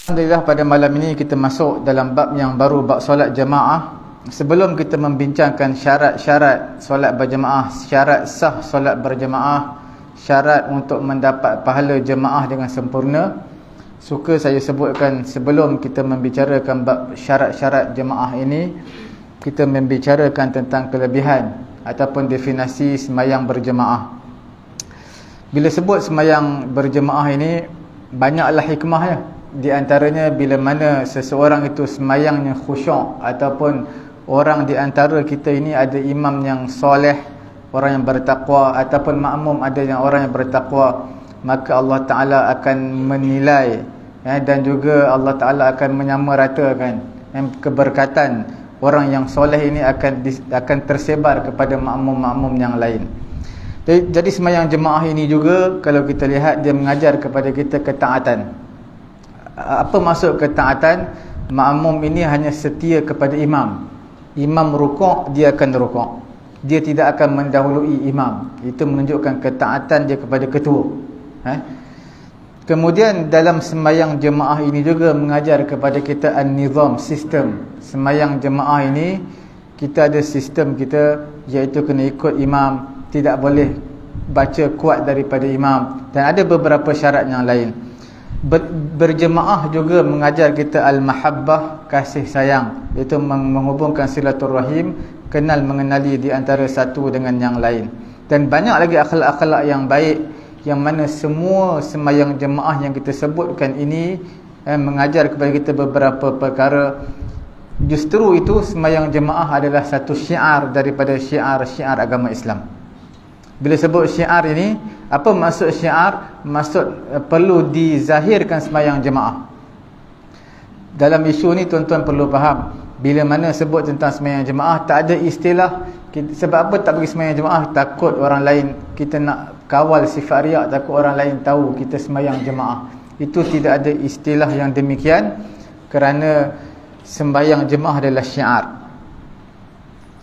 Alhamdulillah, pada malam ini kita masuk dalam bab yang baru, bab solat jemaah. Sebelum kita membincangkan syarat-syarat solat berjemaah, syarat sah solat berjemaah, syarat untuk mendapat pahala jemaah dengan sempurna, suka saya sebutkan sebelum kita membicarakan bab syarat-syarat jemaah ini, kita membicarakan tentang kelebihan ataupun definisi semayang berjemaah. Bila sebut semayang berjemaah ini, banyaklah hikmahnya. Di antaranya, bila mana seseorang itu semayangnya khusyuk, ataupun orang di antara kita ini ada imam yang soleh, orang yang bertakwa, ataupun makmum ada yang orang yang bertakwa, maka Allah Ta'ala akan menilai dan juga Allah Ta'ala akan menyamaratakan keberkatan orang yang soleh ini akan tersebar kepada makmum-makmum yang lain. Jadi semayang jemaah ini juga, kalau kita lihat, dia mengajar kepada kita ketaatan. Apa maksud ketaatan? Makmum ini hanya setia kepada imam. Imam rukuk, dia akan rukuk. Dia tidak akan mendahului imam. Itu menunjukkan ketaatan dia kepada ketua. Kemudian dalam sembahyang jemaah ini juga mengajar kepada kita an-nizam, sistem. Sembahyang jemaah ini kita ada sistem kita, iaitu kena ikut imam, tidak boleh baca kuat daripada imam, dan ada beberapa syarat yang lain. Berjemaah juga mengajar kita al-mahabbah, kasih sayang, iaitu menghubungkan silaturahim, kenal mengenali di antara satu dengan yang lain. Dan banyak lagi akhlak-akhlak yang baik, yang mana semua sembahyang jemaah yang kita sebutkan ini mengajar kepada kita beberapa perkara. Justru itu sembahyang jemaah adalah satu syiar daripada syiar-syiar agama Islam. Bila sebut syiar ini, apa maksud syiar? Maksud perlu dizahirkan sembahyang jemaah. Dalam isu ni tuan-tuan perlu faham, bila mana sebut tentang sembahyang jemaah, tak ada istilah sebab apa tak bagi sembahyang jemaah? Takut orang lain, kita nak kawal sifat riak, takut orang lain tahu kita sembahyang jemaah. Itu tidak ada istilah yang demikian, kerana sembahyang jemaah adalah syiar.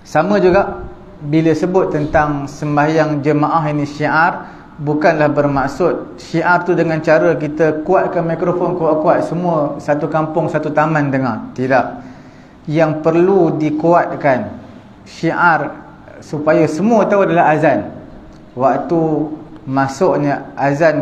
Sama juga bila sebut tentang sembahyang jemaah ini syiar, bukanlah bermaksud syiar tu dengan cara kita kuatkan mikrofon kuat-kuat, semua satu kampung satu taman dengar. Tidak. Yang perlu dikuatkan syiar supaya semua tahu adalah azan. Waktu masuknya azan,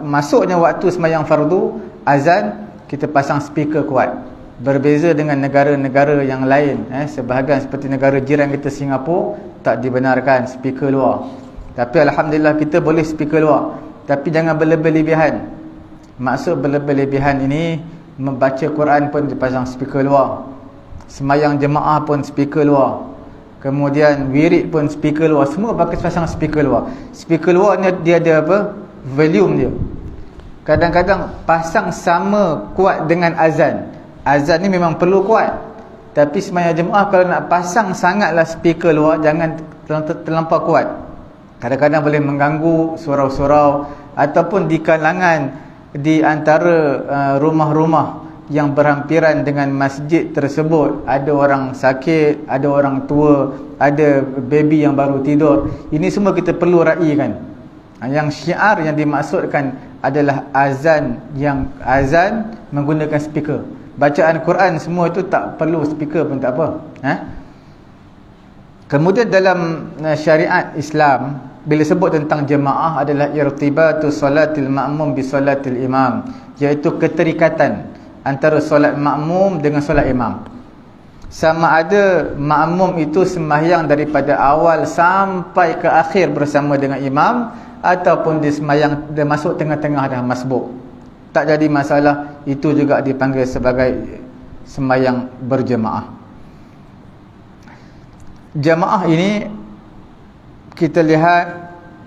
masuknya waktu sembahyang fardu, azan, kita pasang speaker kuat. Berbeza dengan negara-negara yang lain, sebahagian seperti negara jiran kita Singapura, tak dibenarkan speaker luar. Tapi alhamdulillah kita boleh speaker luar, tapi jangan berlebih-lebihan. Maksud berlebih-lebihan ini, membaca Quran pun dipasang speaker luar, sembahyang jemaah pun speaker luar, kemudian wirid pun speaker luar, semua pakai pasang speaker luar. Speaker luar ni dia ada apa? Volume dia. Kadang-kadang pasang sama kuat dengan azan. Azan ni memang perlu kuat, tapi sembahyang jemaah kalau nak pasang sangatlah speaker luar, jangan terlampau kuat. Kadang-kadang boleh mengganggu surau-surau, ataupun di kalangan di antara rumah-rumah yang berhampiran dengan masjid tersebut, ada orang sakit, ada orang tua, ada baby yang baru tidur. Ini semua kita perlu raikan. Yang syiar yang dimaksudkan adalah azan, yang azan menggunakan speaker. Bacaan Quran semua itu tak perlu speaker pun tak apa. Kemudian dalam syariat Islam, bila sebut tentang jemaah, adalah irtibatu salatil ma'mum bi salatil imam, iaitu keterikatan antara solat makmum dengan solat imam. Sama ada makmum itu sembahyang daripada awal sampai ke akhir bersama dengan imam, ataupun dia sembahyang, dia masuk tengah-tengah dah masbuk, tak jadi masalah. Itu juga dipanggil sebagai sembahyang berjemaah. Jemaah ini, kita lihat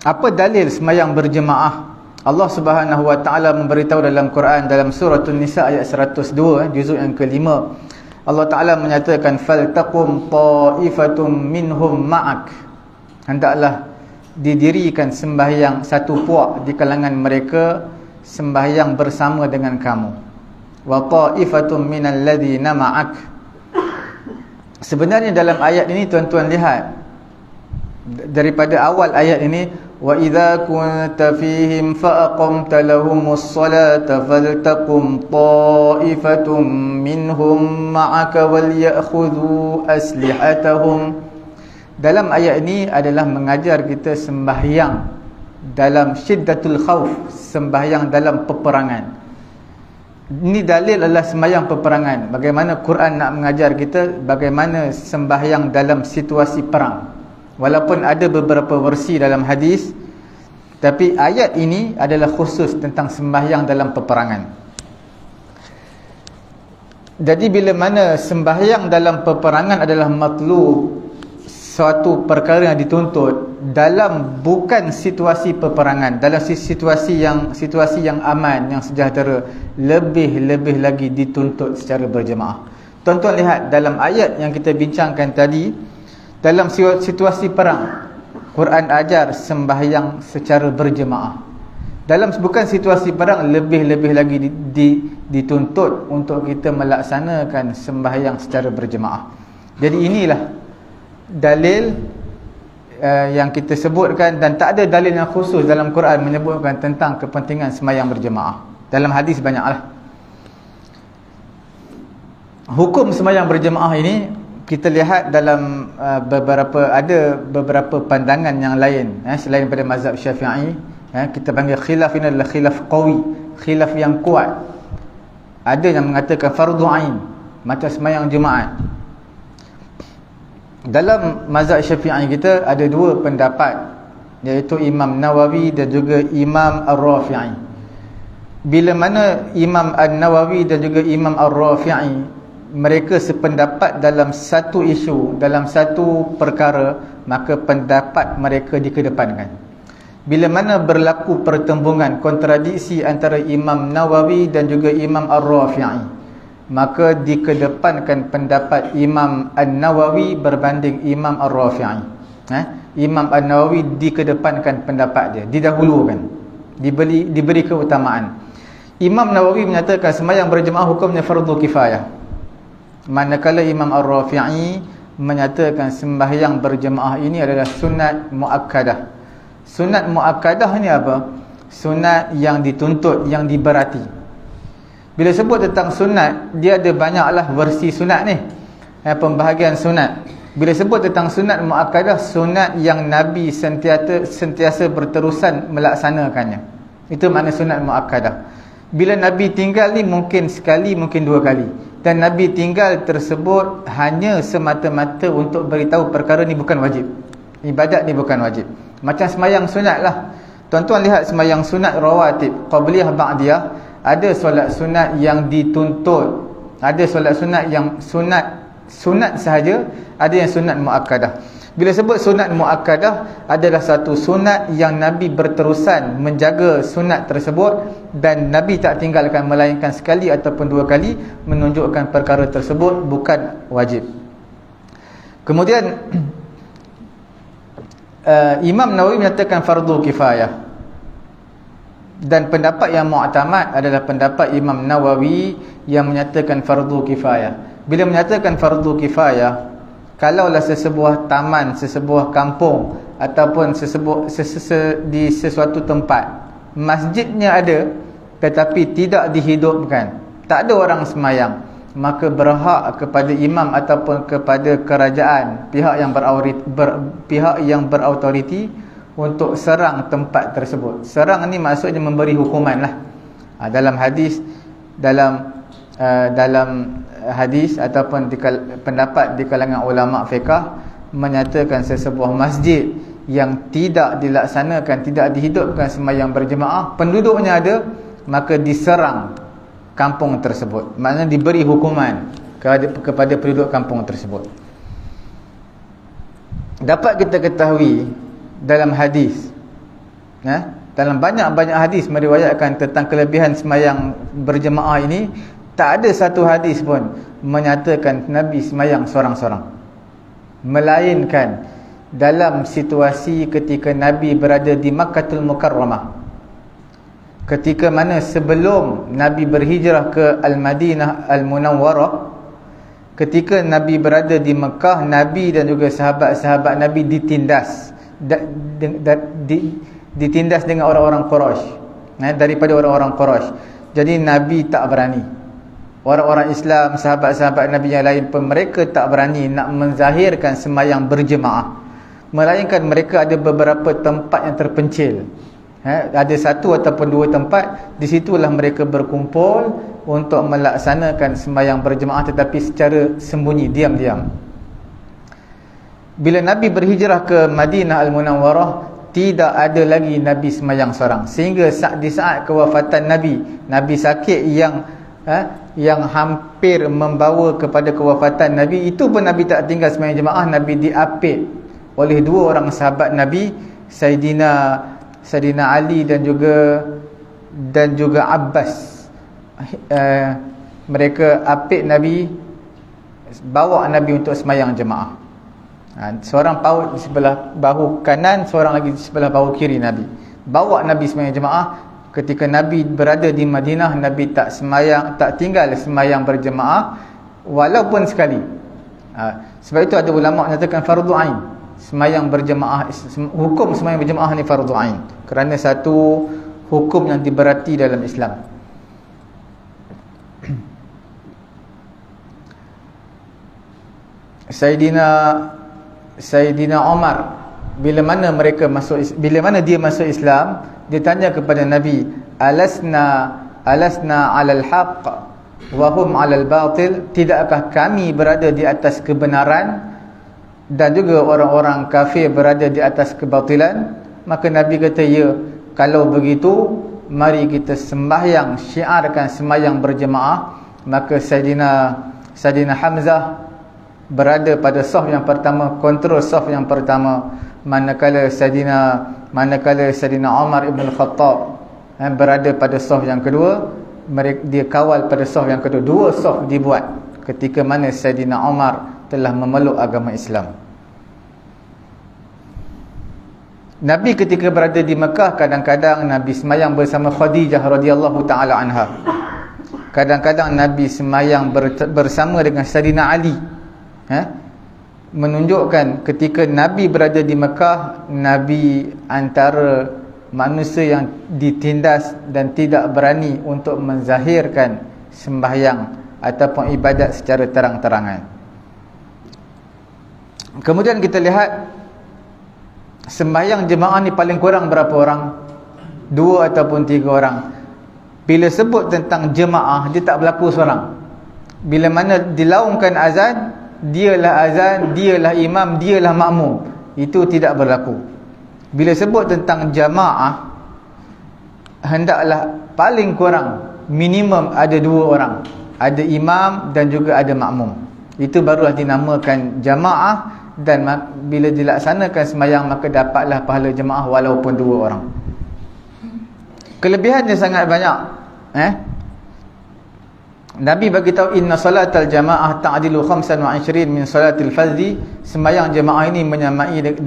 apa dalil sembahyang berjemaah. Allah Subhanahu Wa Taala memberitahu dalam Quran, dalam surah An-Nisa ayat 102, juzuk yang kelima. Allah Taala menyatakan, faltaqum ta'ifatum minhum ma'ak, hendaklah didirikan sembahyang satu puak di kalangan mereka sembahyang bersama dengan kamu. Wa ta'ifatum minal ladzina ma'ak. Sebenarnya dalam ayat ini tuan-tuan lihat, Daripada awal ayat ini, wa idza kunta fihim fa aqamta lahumus salata faltaqum ta'ifatum minhum ma'aka wal ya'khudhu aslihatahum. Dalam ayat ini adalah mengajar kita sembahyang dalam syiddatul khauf, sembahyang dalam peperangan. Ini dalil adalah sembahyang peperangan. Bagaimana Quran nak mengajar kita bagaimana sembahyang dalam situasi perang. Walaupun ada beberapa versi dalam hadis, tapi ayat ini adalah khusus tentang sembahyang dalam peperangan. Jadi bila mana sembahyang dalam peperangan adalah matlub, suatu perkara yang dituntut dalam bukan situasi peperangan, dalam situasi yang aman, yang sejahtera, lebih lagi dituntut secara berjemaah. Tuan-tuan lihat dalam ayat yang kita bincangkan tadi, dalam situasi perang, Quran ajar sembahyang secara berjemaah. Dalam bukan situasi perang, lebih lagi dituntut untuk kita melaksanakan sembahyang secara berjemaah. Jadi inilah dalil yang kita sebutkan, dan tak ada dalil yang khusus dalam Quran menyebutkan tentang kepentingan sembahyang berjemaah. Dalam hadis banyaklah. Hukum sembahyang berjemaah ini kita lihat dalam beberapa pandangan yang lain, selain pada mazhab Syafi'i. Kita panggil khilaf ini adalah khilaf qawi, khilaf yang kuat. Ada yang mengatakan fardu ain, macam sembahyang Jumaat. Dalam mazhab Syafi'i kita ada dua pendapat, iaitu Imam Nawawi dan juga Imam Ar-Rafi'i. Bila mana Imam An-Nawawi dan juga Imam Ar-Rafi'i mereka sependapat dalam satu isu, dalam satu perkara, maka pendapat mereka dikedepankan. Bila mana berlaku pertembungan, kontradiksi antara Imam Nawawi dan juga Imam Ar-Rafi'i, maka dikedepankan pendapat Imam An-Nawawi berbanding Imam Ar-Rafi'i. Imam An-Nawawi dikedepankan pendapat dia, didahulukan, diberi keutamaan. Imam Nawawi menyatakan sembahyang berjemaah hukumnya fardu kifayah, manakala Imam Ar-Rafi'i menyatakan sembahyang berjemaah ini adalah sunat muakkadah. Sunat muakkadah ni apa? Sunat yang dituntut, yang diberati. Bila sebut tentang sunat, dia ada banyaklah versi sunat ni, pembahagian sunat. Bila sebut tentang sunat muakkadah, sunat yang Nabi sentiasa berterusan melaksanakannya, itu makna sunat muakkadah. Bila Nabi tinggal ni mungkin sekali, mungkin dua kali, dan Nabi tinggal tersebut hanya semata-mata untuk beritahu perkara ni bukan wajib, ibadat ni bukan wajib. Macam sembahyang sunat lah. Tuan-tuan lihat sembahyang sunat rawatib, qabliyah, ba'diyah, ada solat sunat yang dituntut, ada solat sunat yang sunat sahaja, ada yang sunat muakkadah. Bila sebut sunat muakkadah, adalah satu sunat yang Nabi berterusan menjaga sunat tersebut, dan Nabi tak tinggalkan melainkan sekali ataupun dua kali, menunjukkan perkara tersebut bukan wajib. Kemudian Imam Nawawi menyatakan fardu kifayah, dan pendapat yang mu'tamad adalah pendapat Imam Nawawi yang menyatakan fardu kifayah. Bila menyatakan fardu kifayah, kalaulah sesebuah taman, sesebuah kampung, ataupun di sesuatu tempat, masjidnya ada tetapi tidak dihidupkan, tak ada orang semayang, maka berhak kepada imam ataupun kepada kerajaan, pihak yang berautoriti untuk serang tempat tersebut. Serang ni maksudnya memberi hukuman lah. Dalam hadis, dalam hadis ataupun pendapat di kalangan ulama fiqh menyatakan sesebuah masjid yang tidak dilaksanakan, tidak dihidupkan sembahyang berjemaah, penduduknya ada, maka diserang kampung tersebut, maknanya diberi hukuman kepada penduduk kampung tersebut. Dapat kita ketahui dalam hadis, dalam banyak-banyak hadis meriwayatkan tentang kelebihan sembahyang berjemaah ini, tak ada satu hadis pun menyatakan Nabi sembahyang seorang-seorang, melainkan dalam situasi ketika Nabi berada di Makkahul Mukarramah, ketika mana sebelum Nabi berhijrah ke Al-Madinah Al-Munawwarah. Ketika Nabi berada di Mekah, Nabi dan juga sahabat-sahabat Nabi ditindas ditindas dengan orang-orang Quraisy, daripada orang-orang Quraisy. Jadi Nabi tak berani. Orang-orang Islam, sahabat-sahabat Nabi yang lain pun, mereka tak berani nak menzahirkan sembahyang berjemaah, melainkan mereka ada beberapa tempat yang terpencil. Ada satu ataupun dua tempat, di situlah mereka berkumpul untuk melaksanakan sembahyang berjemaah, tetapi secara sembunyi, diam-diam. Bila Nabi berhijrah ke Madinah Al-Munawwarah, tidak ada lagi Nabi sembahyang seorang, sehingga di saat kewafatan Nabi sakit yang hampir membawa kepada kewafatan Nabi, itu pun Nabi tak tinggal sembahyang jemaah. Nabi diapit oleh dua orang sahabat Nabi, Saidina Ali dan juga Abbas. Mereka apit Nabi, bawa Nabi untuk sembahyang jemaah. Seorang paut di sebelah bahu kanan, seorang lagi di sebelah bahu kiri Nabi. Bawa Nabi sembahyang jemaah. Ketika Nabi berada di Madinah, Nabi tak tinggal sembahyang berjemaah walaupun sekali. Sebab itu ada ulama menyatakan fardu ain. Sembahyang berjemaah, hukum sembahyang berjemaah ni fardu ain, kerana satu hukum yang diberati dalam Islam. Sayyidina Umar, bila mana dia masuk Islam, dia tanya kepada Nabi, alasna 'alal haqq wa hum 'alal batil, tidakkah kami berada di atas kebenaran dan juga orang-orang kafir berada di atas kebatilan? Maka Nabi kata, ya, kalau begitu mari kita syiarkan sembahyang berjemaah. Maka Sayyidina Hamzah berada pada saf yang pertama, kontrol saf yang pertama, manakala Sayyidina Umar ibn Khattab berada pada saf yang kedua, dia kawal pada saf yang kedua. Dua saf dibuat ketika mana Sayyidina Umar telah memeluk agama Islam. Nabi ketika berada di Mekah, kadang-kadang Nabi sembahyang bersama Khadijah radhiyallahu taala anha. Kadang-kadang Nabi sembahyang bersama dengan Sayyidina Ali. Menunjukkan ketika Nabi berada di Mekah, Nabi antara manusia yang ditindas dan tidak berani untuk menzahirkan sembahyang ataupun ibadat secara terang-terangan. Kemudian kita lihat sembahyang jemaah ni paling kurang berapa orang? 2 ataupun 3 orang. Bila sebut tentang jemaah, dia tak berlaku seorang. Bila mana dilaungkan azan, dialah imam, dialah makmum, itu tidak berlaku. Bila sebut tentang jamaah, hendaklah paling kurang minimum ada 2 orang, ada imam dan juga ada makmum. Itu barulah dinamakan jamaah. Dan bila dilaksanakan sembahyang, maka dapatlah pahala jemaah walaupun 2 orang. Kelebihannya sangat banyak. Nabi bagi tahu, inna salatal jamaah ta'dilu 25 min salatil fardhi. Sembahyang jemaah ini menyamai 25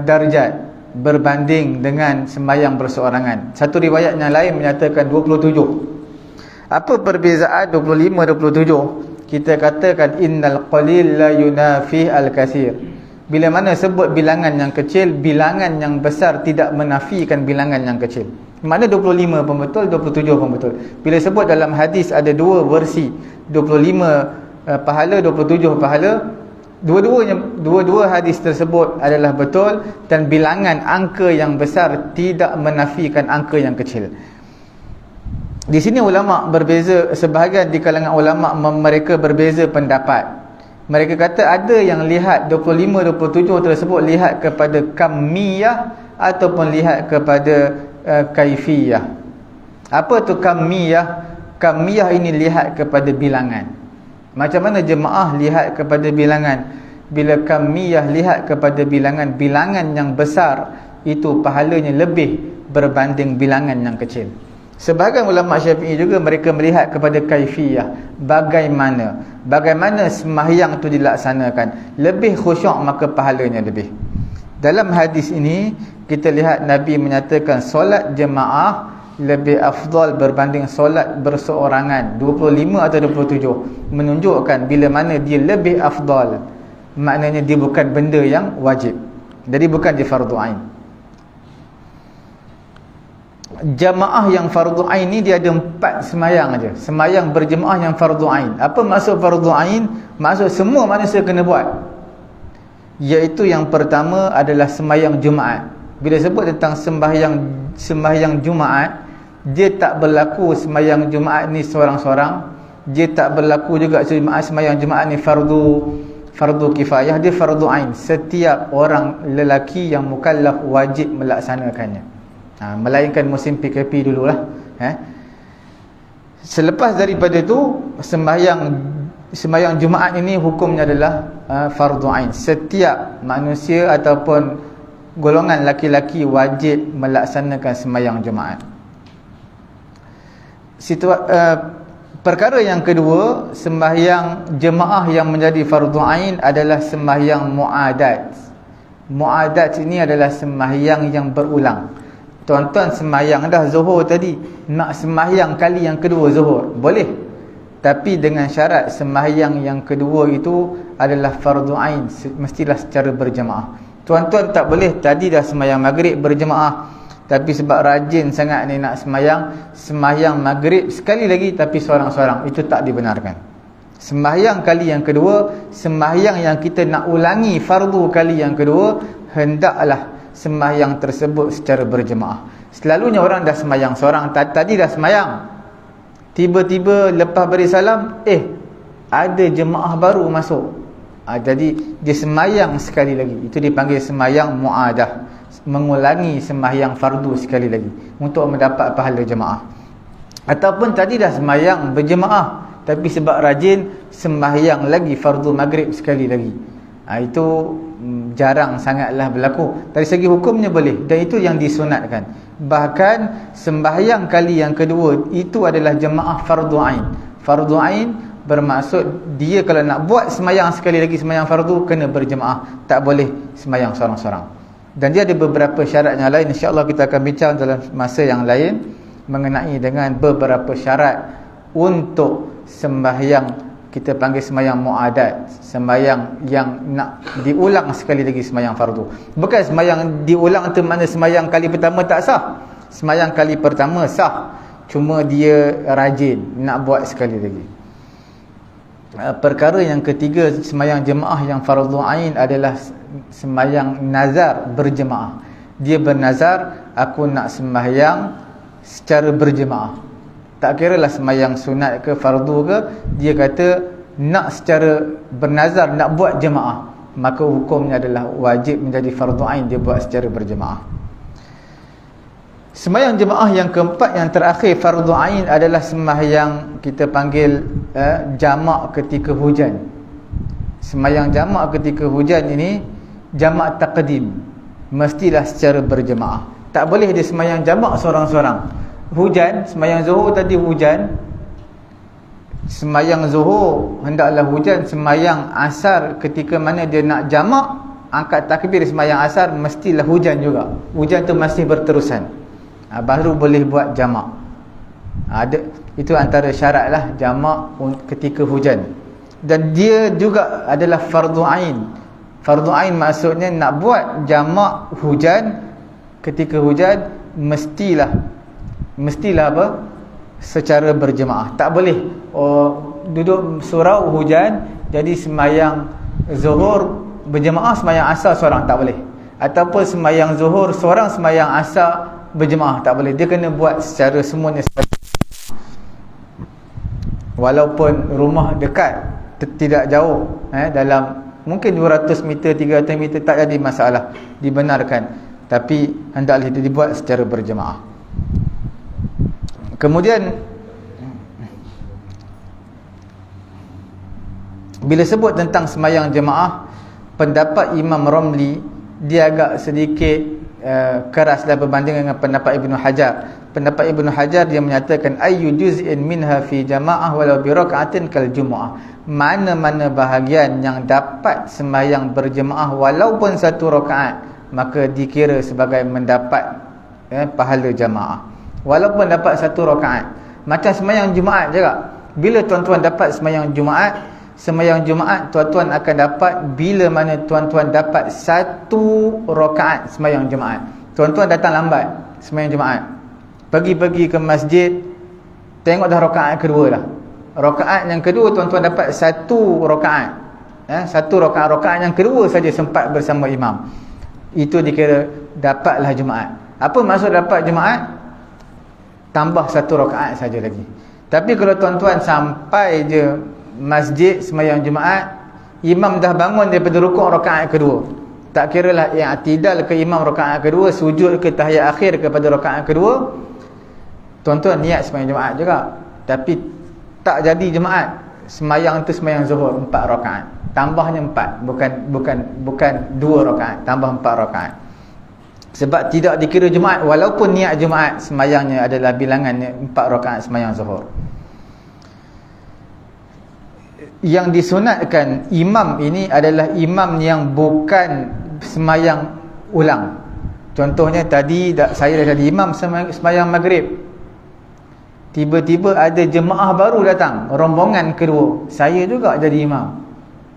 darjat berbanding dengan sembahyang berseorangan. Satu riwayat yang lain menyatakan 27. Apa perbezaan 25-27? Kita katakan innal qalil la yunafi al-katsir. Bila mana sebut bilangan yang kecil, bilangan yang besar tidak menafikan bilangan yang kecil. Makna 25 pun betul, 27 pun betul. Bila sebut dalam hadis ada 2 versi, 25 pahala, 27 pahala, dua-dua hadis tersebut adalah betul, dan bilangan angka yang besar tidak menafikan angka yang kecil. Di sini ulama berbeza, sebahagian di kalangan ulama mereka berbeza pendapat. Mereka kata ada yang lihat 25-27 tersebut lihat kepada kamiyah ataupun lihat kepada kaifiyah. Apa tu kamiyah? Kamiyah ini lihat kepada bilangan. Macam mana jemaah lihat kepada bilangan? Bila kamiyah lihat kepada bilangan, bilangan yang besar itu pahalanya lebih berbanding bilangan yang kecil. Sebahagian ulama Syafi'i juga mereka melihat kepada kaifiyah, bagaimana sembahyang itu dilaksanakan. Lebih khusyuk maka pahalanya lebih. Dalam hadis ini kita lihat Nabi menyatakan solat jemaah lebih afdal berbanding solat berseorangan, 25 atau 27, menunjukkan bila mana dia lebih afdal. maknanya dia bukan benda yang wajib. Jadi bukan dia fardu ain. Jamaah yang fardu ain ni dia ada 4 semayang aja. Semayang berjemaah yang fardu ain. Apa maksud fardu ain? Maksud semua manusia kena buat. Iaitu yang pertama adalah semayang Jumaat. Bila sebut tentang sembahyang Jumaat, dia tak berlaku semayang Jumaat ni seorang-seorang. Dia tak berlaku juga semayang Jumaat ni fardu kifayah. Dia fardu ain. Setiap orang lelaki yang mukallaf wajib melaksanakannya. Melainkan musim PKP dululah. Selepas daripada itu, sembahyang Jumaat ini hukumnya adalah fardu ain. Setiap manusia ataupun golongan laki-laki wajib melaksanakan sembahyang Jumaat. Perkara yang kedua, sembahyang jemaah yang menjadi fardu ain adalah sembahyang muadat. Muadat ini adalah sembahyang yang berulang. Tuan-tuan sembahyang dah zuhur tadi, nak sembahyang kali yang kedua zuhur, boleh. Tapi dengan syarat sembahyang yang kedua itu adalah fardu ain, mestilah secara berjemaah. Tuan-tuan tak boleh tadi dah sembahyang maghrib berjemaah, tapi sebab rajin sangat ni nak sembahyang maghrib sekali lagi tapi seorang-seorang, itu tak dibenarkan. Sembahyang kali yang kedua, sembahyang yang kita nak ulangi fardu kali yang kedua, hendaklah sembahyang tersebut secara berjemaah. Selalunya orang dah sembahyang seorang, tadi dah sembahyang, tiba-tiba lepas beri salam, ada jemaah baru masuk. Jadi dia sembahyang sekali lagi. Itu dipanggil sembahyang muadah, mengulangi sembahyang fardu sekali lagi untuk mendapat pahala jemaah. Ataupun tadi dah sembahyang berjemaah, tapi sebab rajin sembahyang lagi fardu maghrib sekali lagi. Itu jarang sangatlah berlaku. Dari segi hukumnya boleh, dan itu yang disunatkan. Bahkan sembahyang kali yang kedua itu adalah jemaah fardu ain. Fardu ain bermaksud dia kalau nak buat sembahyang sekali lagi, sembahyang fardu, kena berjemaah, tak boleh sembahyang seorang-seorang. Dan dia ada beberapa syarat yang lain. InsyaAllah kita akan bincang dalam masa yang lain mengenai dengan beberapa syarat untuk sembahyang, kita panggil sembahyang muadat, sembahyang yang nak diulang sekali lagi, sembahyang fardu. Bukan sembahyang diulang tu makna sembahyang kali pertama tak sah. Sembahyang kali pertama sah, cuma dia rajin nak buat sekali lagi. Perkara yang ketiga, sembahyang jemaah yang fardu ain adalah sembahyang nazar berjemaah. Dia bernazar, aku nak sembahyang secara berjemaah. Tak kira lah sembahyang sunat ke fardu ke, dia kata nak secara bernazar, nak buat jemaah, maka hukumnya adalah wajib menjadi fardu ain, dia buat secara berjemaah. Sembahyang jemaah yang keempat, yang terakhir fardu ain adalah sembahyang kita panggil jamak ketika hujan. Sembahyang jamak ketika hujan ini jamak taqdim, mestilah secara berjemaah. Tak boleh dia sembahyang jamak seorang-seorang. Hujan, sembahyang zuhur tadi hujan, sembahyang zuhur hendaklah hujan. Sembahyang asar ketika mana dia nak jamak, angkat takbir sembahyang asar, mestilah hujan juga. Hujan tu masih berterusan, baru boleh buat jamak. Itu antara syarat lah jamak ketika hujan. Dan dia juga adalah fardu ain. Fardu ain maksudnya nak buat jamak hujan, ketika hujan mestilah apa? Secara berjemaah. Tak boleh duduk surau hujan, jadi sembahyang zuhur berjemaah, sembahyang asar seorang, tak boleh. Ataupun sembahyang zuhur seorang, sembahyang asar berjemaah, tak boleh. Dia kena buat secara semuanya walaupun rumah dekat, tidak jauh, dalam mungkin 200 meter, 300 meter, tak jadi masalah, dibenarkan. Tapi hendaklah dibuat secara berjemaah. Kemudian bila sebut tentang sembahyang jemaah, pendapat Imam Ramli dia agak sedikit keraslah berbanding dengan pendapat Ibnu Hajar. Pendapat Ibnu Hajar dia menyatakan ayyu juz'in minha fi jamaah walau bi rak'atin kal jumu'ah. Mana-mana bahagian yang dapat sembahyang berjemaah walaupun satu rakaat, maka dikira sebagai mendapat pahala jamaah walaupun dapat satu rakaat. Macam sembahyang Jumaat juga. Bila tuan-tuan dapat sembahyang Jumaat, Sembahyang Jumaat tuan-tuan akan dapat bila mana tuan-tuan dapat 1 rakaat sembahyang Jumaat. Tuan-tuan datang lambat sembahyang Jumaat, pergi ke masjid, tengok dah rakaat kedua dah. Rakaat yang kedua tuan-tuan dapat 1 rakaat. 1 rakaat yang kedua saja sempat bersama imam. Itu dikira dapatlah Jumaat. Apa maksud dapat Jumaat? Tambah 1 rakaat saja lagi. Tapi kalau tuan-tuan sampai je masjid sembahyang Jumaat, imam dah bangun daripada rukuk rakaat kedua, tak kiralah i'tidal ke imam rakaat kedua, sujud ke tahiyat akhir kepada rakaat kedua, tuan-tuan niat sembahyang Jumaat juga, tapi tak jadi Jumaat. Sembahyang tu sembahyang zuhur 4 rakaat, tambahnya 4, bukan 2 rakaat, tambah 4 rakaat. Sebab tidak dikira Jumaat walaupun niat Jumaat, sembahyangnya adalah bilangannya 4 rakaat sembahyang zuhur. Yang disunatkan imam ini adalah imam yang bukan sembahyang ulang. Contohnya tadi saya dah jadi imam sembahyang maghrib, tiba-tiba ada jemaah baru datang, rombongan kedua, saya juga jadi imam.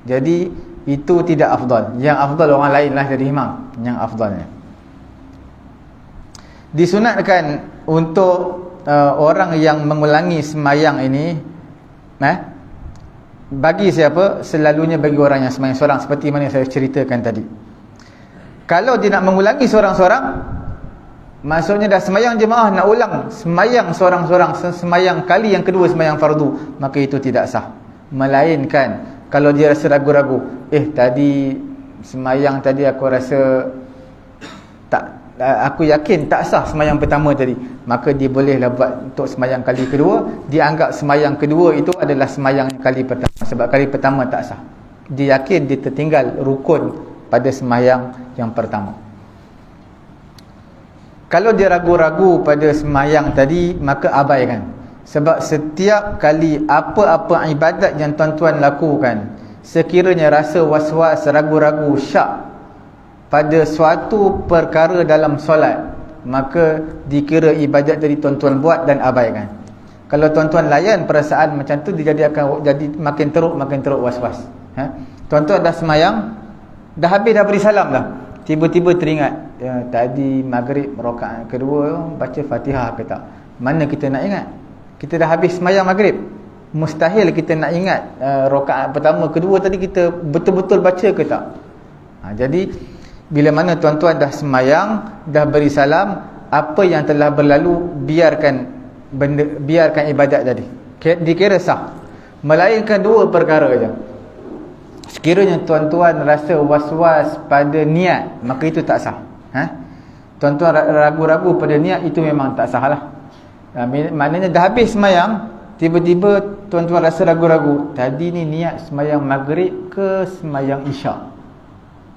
Jadi itu tidak afdal. Yang afdal orang lainlah jadi imam, yang afdalnya. Disunatkan untuk orang yang mengulangi sembahyang ini, bagi siapa? Selalunya bagi orang yang sembahyang seorang, seperti mana saya ceritakan tadi. Kalau dia nak mengulangi seorang-seorang, maksudnya dah sembahyang jemaah nak ulang sembahyang seorang-seorang, sembahyang kali yang kedua sembahyang fardu, maka itu tidak sah. Melainkan kalau dia rasa ragu-ragu, tadi sembahyang tadi aku rasa aku yakin tak sah sembahyang pertama tadi, maka dia bolehlah buat untuk sembahyang kali kedua. Dia anggap sembahyang kedua itu adalah sembahyang kali pertama, sebab kali pertama tak sah. Dia yakin dia tertinggal rukun pada sembahyang yang pertama. Kalau dia ragu-ragu pada sembahyang tadi, maka abaikan. Sebab setiap kali apa-apa ibadat yang tuan-tuan lakukan, sekiranya rasa was-was, ragu-ragu, syak pada suatu perkara dalam solat, maka dikira ibadat dari tuan-tuan buat dan abaikan. Kalau tuan-tuan layan perasaan macam tu, dia akan jadi makin teruk was-was. Tuan-tuan dah sembahyang, dah habis, dah beri salam dah, tiba-tiba teringat, tadi maghrib rakaat kedua baca Fatihah ke tak? Mana kita nak ingat? Kita dah habis sembahyang maghrib, mustahil kita nak ingat rakaat pertama kedua tadi kita betul-betul baca ke tak? Jadi bila mana tuan-tuan dah sembahyang, dah beri salam, apa yang telah berlalu biarkan ibadat tadi, dikira sah. Melainkan 2 perkara je. Sekiranya tuan-tuan rasa was-was pada niat, maka itu tak sah. Tuan-tuan ragu-ragu pada niat, itu memang tak sah lah. Maknanya dah habis sembahyang, tiba-tiba tuan-tuan rasa ragu-ragu, tadi ni niat sembahyang maghrib ke sembahyang isyak,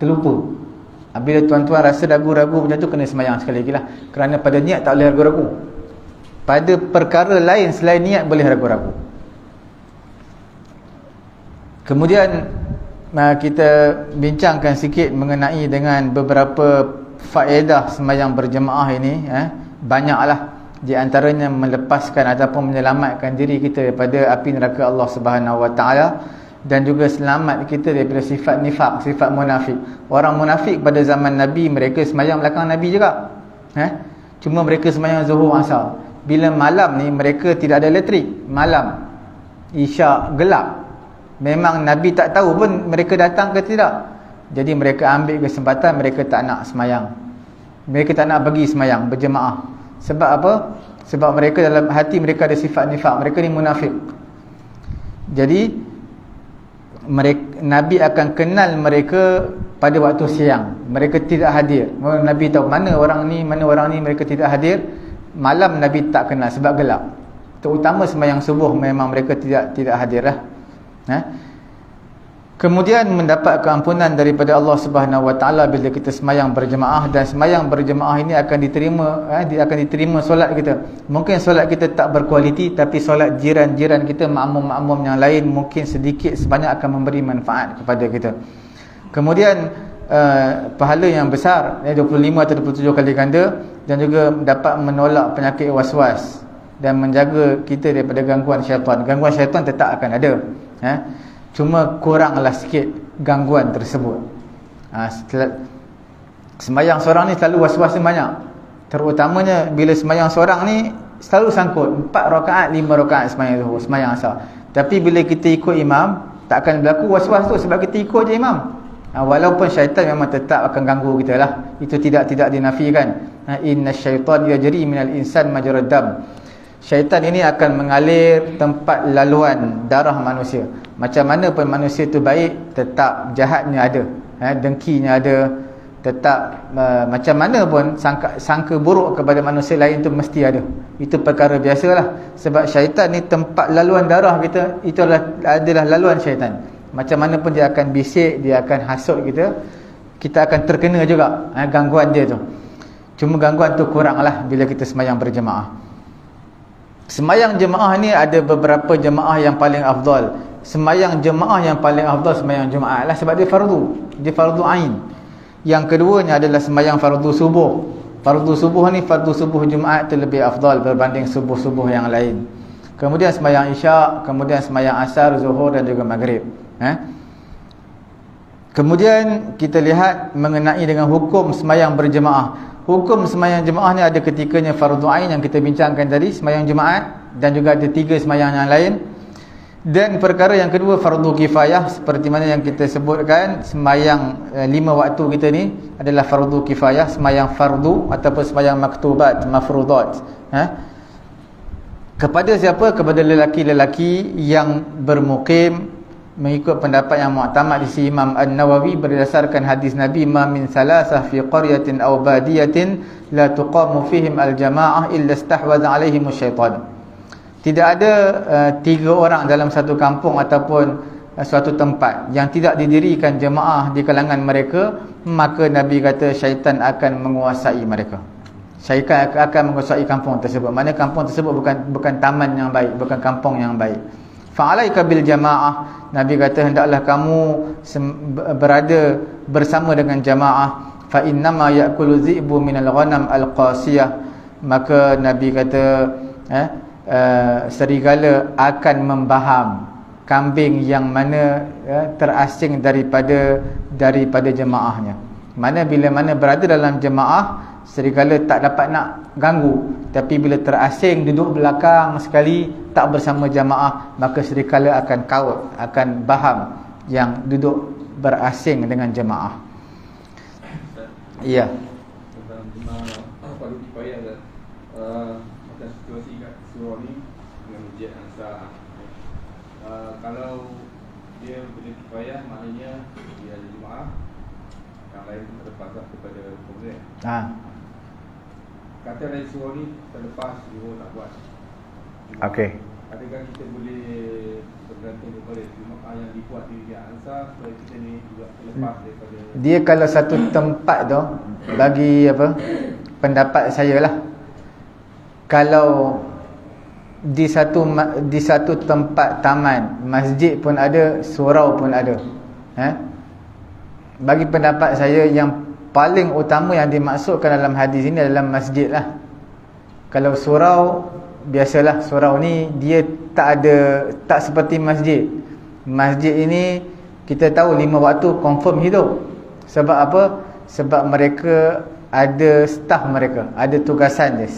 terlupa. Bila tuan-tuan rasa ragu-ragu macam tu, kena sembahyang sekali lagi lah. Kerana pada niat tak boleh ragu-ragu. Pada perkara lain selain niat boleh ragu-ragu. Kemudian kita bincangkan sikit mengenai dengan beberapa faedah sembahyang berjemaah ini. Banyaklah. Di antaranya melepaskan ataupun menyelamatkan diri kita daripada api neraka Allah Subhanahu Wa Taala, dan juga selamat kita daripada sifat nifak, sifat munafik. Orang munafik pada zaman Nabi, mereka sembahyang belakang Nabi juga. Cuma mereka sembahyang zuhur asar. Bila malam ni mereka tidak ada elektrik, malam isyak gelap, memang Nabi tak tahu pun mereka datang ke tidak. Jadi mereka ambil kesempatan, mereka tak nak sembahyang, mereka tak nak bagi sembahyang berjemaah. Sebab apa? Sebab mereka dalam hati mereka ada sifat nifak, mereka ni munafik. Jadi Nabi akan kenal mereka pada waktu siang, mereka tidak hadir. Nabi tahu mana orang ni, mereka tidak hadir. Malam Nabi tak kenal sebab gelap. Terutama sembahyang subuh memang mereka tidak hadir lah. Kemudian mendapat keampunan daripada Allah Subhanahu Wa Taala bila kita sembahyang berjemaah. Dan sembahyang berjemaah ini akan diterima solat kita. Mungkin solat kita tak berkualiti, tapi solat jiran-jiran kita, makmum-makmum yang lain, mungkin sedikit sebanyak akan memberi manfaat kepada kita. Kemudian pahala yang besar, 25 atau 27 kali ganda, dan juga dapat menolak penyakit was-was dan menjaga kita daripada gangguan syaitan. Gangguan syaitan tetap akan ada. cuma kuranglah sikit gangguan tersebut. Sembahyang seorang ni selalu was-was banyak, terutamanya bila sembahyang seorang ni selalu sangkut 4 rakaat 5 rakaat sembahyang zuhur, sembahyang asar. Tapi bila kita ikut imam, tak akan berlaku was-was tu sebab kita ikut je imam. Walaupun syaitan memang tetap akan ganggu kita lah, itu tidak dinafikan. Inna syaitan yajri minal insan majrad dam. Syaitan ini akan mengalir tempat laluan darah manusia. Macam mana pun manusia tu baik, tetap jahatnya ada, dengkinya ada, tetap macam mana pun sangka buruk kepada manusia lain tu mesti ada. Itu perkara biasalah, sebab syaitan ni tempat laluan darah kita, itu adalah laluan syaitan. Macam mana pun dia akan bisik, dia akan hasut kita akan terkena juga gangguan dia tu. Cuma gangguan tu kuranglah bila kita sembahyang berjemaah. Sembahyang jemaah ni ada beberapa jemaah yang paling afdal. Sembahyang jemaah yang paling afdal sembahyang Jumaat lah, sebab dia fardu ain. Yang keduanya adalah sembahyang fardu subuh. Fardu subuh ni, fardu subuh Jumaat tu lebih afdal berbanding subuh-subuh yang lain. Kemudian sembahyang isyak, kemudian sembahyang asar, zuhur dan juga maghrib. Kemudian kita lihat mengenai dengan hukum sembahyang berjemaah. Hukum sembahyang jemaah ni ada ketikanya fardu ain yang kita bincangkan tadi, sembahyang Jumaat, dan juga ada 3 sembahyang yang lain. Dan perkara yang kedua fardu kifayah, seperti mana yang kita sebutkan, sembahyang 5 waktu kita ni adalah fardu kifayah, sembahyang fardu ataupun sembahyang maktubat, mafrudat. Kepada siapa? Kepada lelaki-lelaki yang bermukim, mengikut pendapat yang mu'tamad di sisi Imam An-Nawawi berdasarkan hadis Nabi, ma min salasah fi qaryatin aw badiyatin la tuqamu fihim al-jamaah illa istahwadha alaihim syaitan. Tidak ada 3 orang dalam satu kampung ataupun suatu tempat yang tidak didirikan jemaah di kalangan mereka, maka Nabi kata syaitan akan menguasai mereka. Syaitan akan menguasai kampung tersebut. Maknanya kampung tersebut bukan taman yang baik, bukan kampung yang baik. Fa'alaika bil jamaah, Nabi kata hendaklah kamu berada bersama dengan jamaah. Fa innama ya'kulu dhi'bu minal ghanam al-qasiyah. Maka Nabi kata serigala akan membaham kambing yang mana terasing daripada jemaahnya. Mana bila mana berada dalam jemaah, serigala tak dapat nak ganggu, tapi bila terasing duduk belakang sekali, tak bersama jamaah, maka serigala akan kaut, akan baham yang duduk berasing dengan jemaah. Ya. Perlu dipayah macam situasi kat surau ni dengan ujian ansar. Kalau dia boleh kifayah, maknanya dia ada jemaah, yang lain tu terlepas kepada hukum. Kata dari surau ni terlepas, dia tak buat. Okey. Adakah kita boleh bergantung kepada jemaah yang dibuat di ansar supaya kita ni juga terlepas daripada dia? Kalau satu tempat tu, bagi pendapat saya lah, kalau di satu tempat taman, masjid pun ada, surau pun ada, bagi pendapat saya yang paling utama yang dimaksudkan dalam hadis ini adalah masjid lah. Kalau surau, biasalah surau ni dia tak seperti masjid. Masjid ini kita tahu 5 waktu confirm hidup. Sebab apa? Sebab mereka ada staf mereka, ada tugasan dia.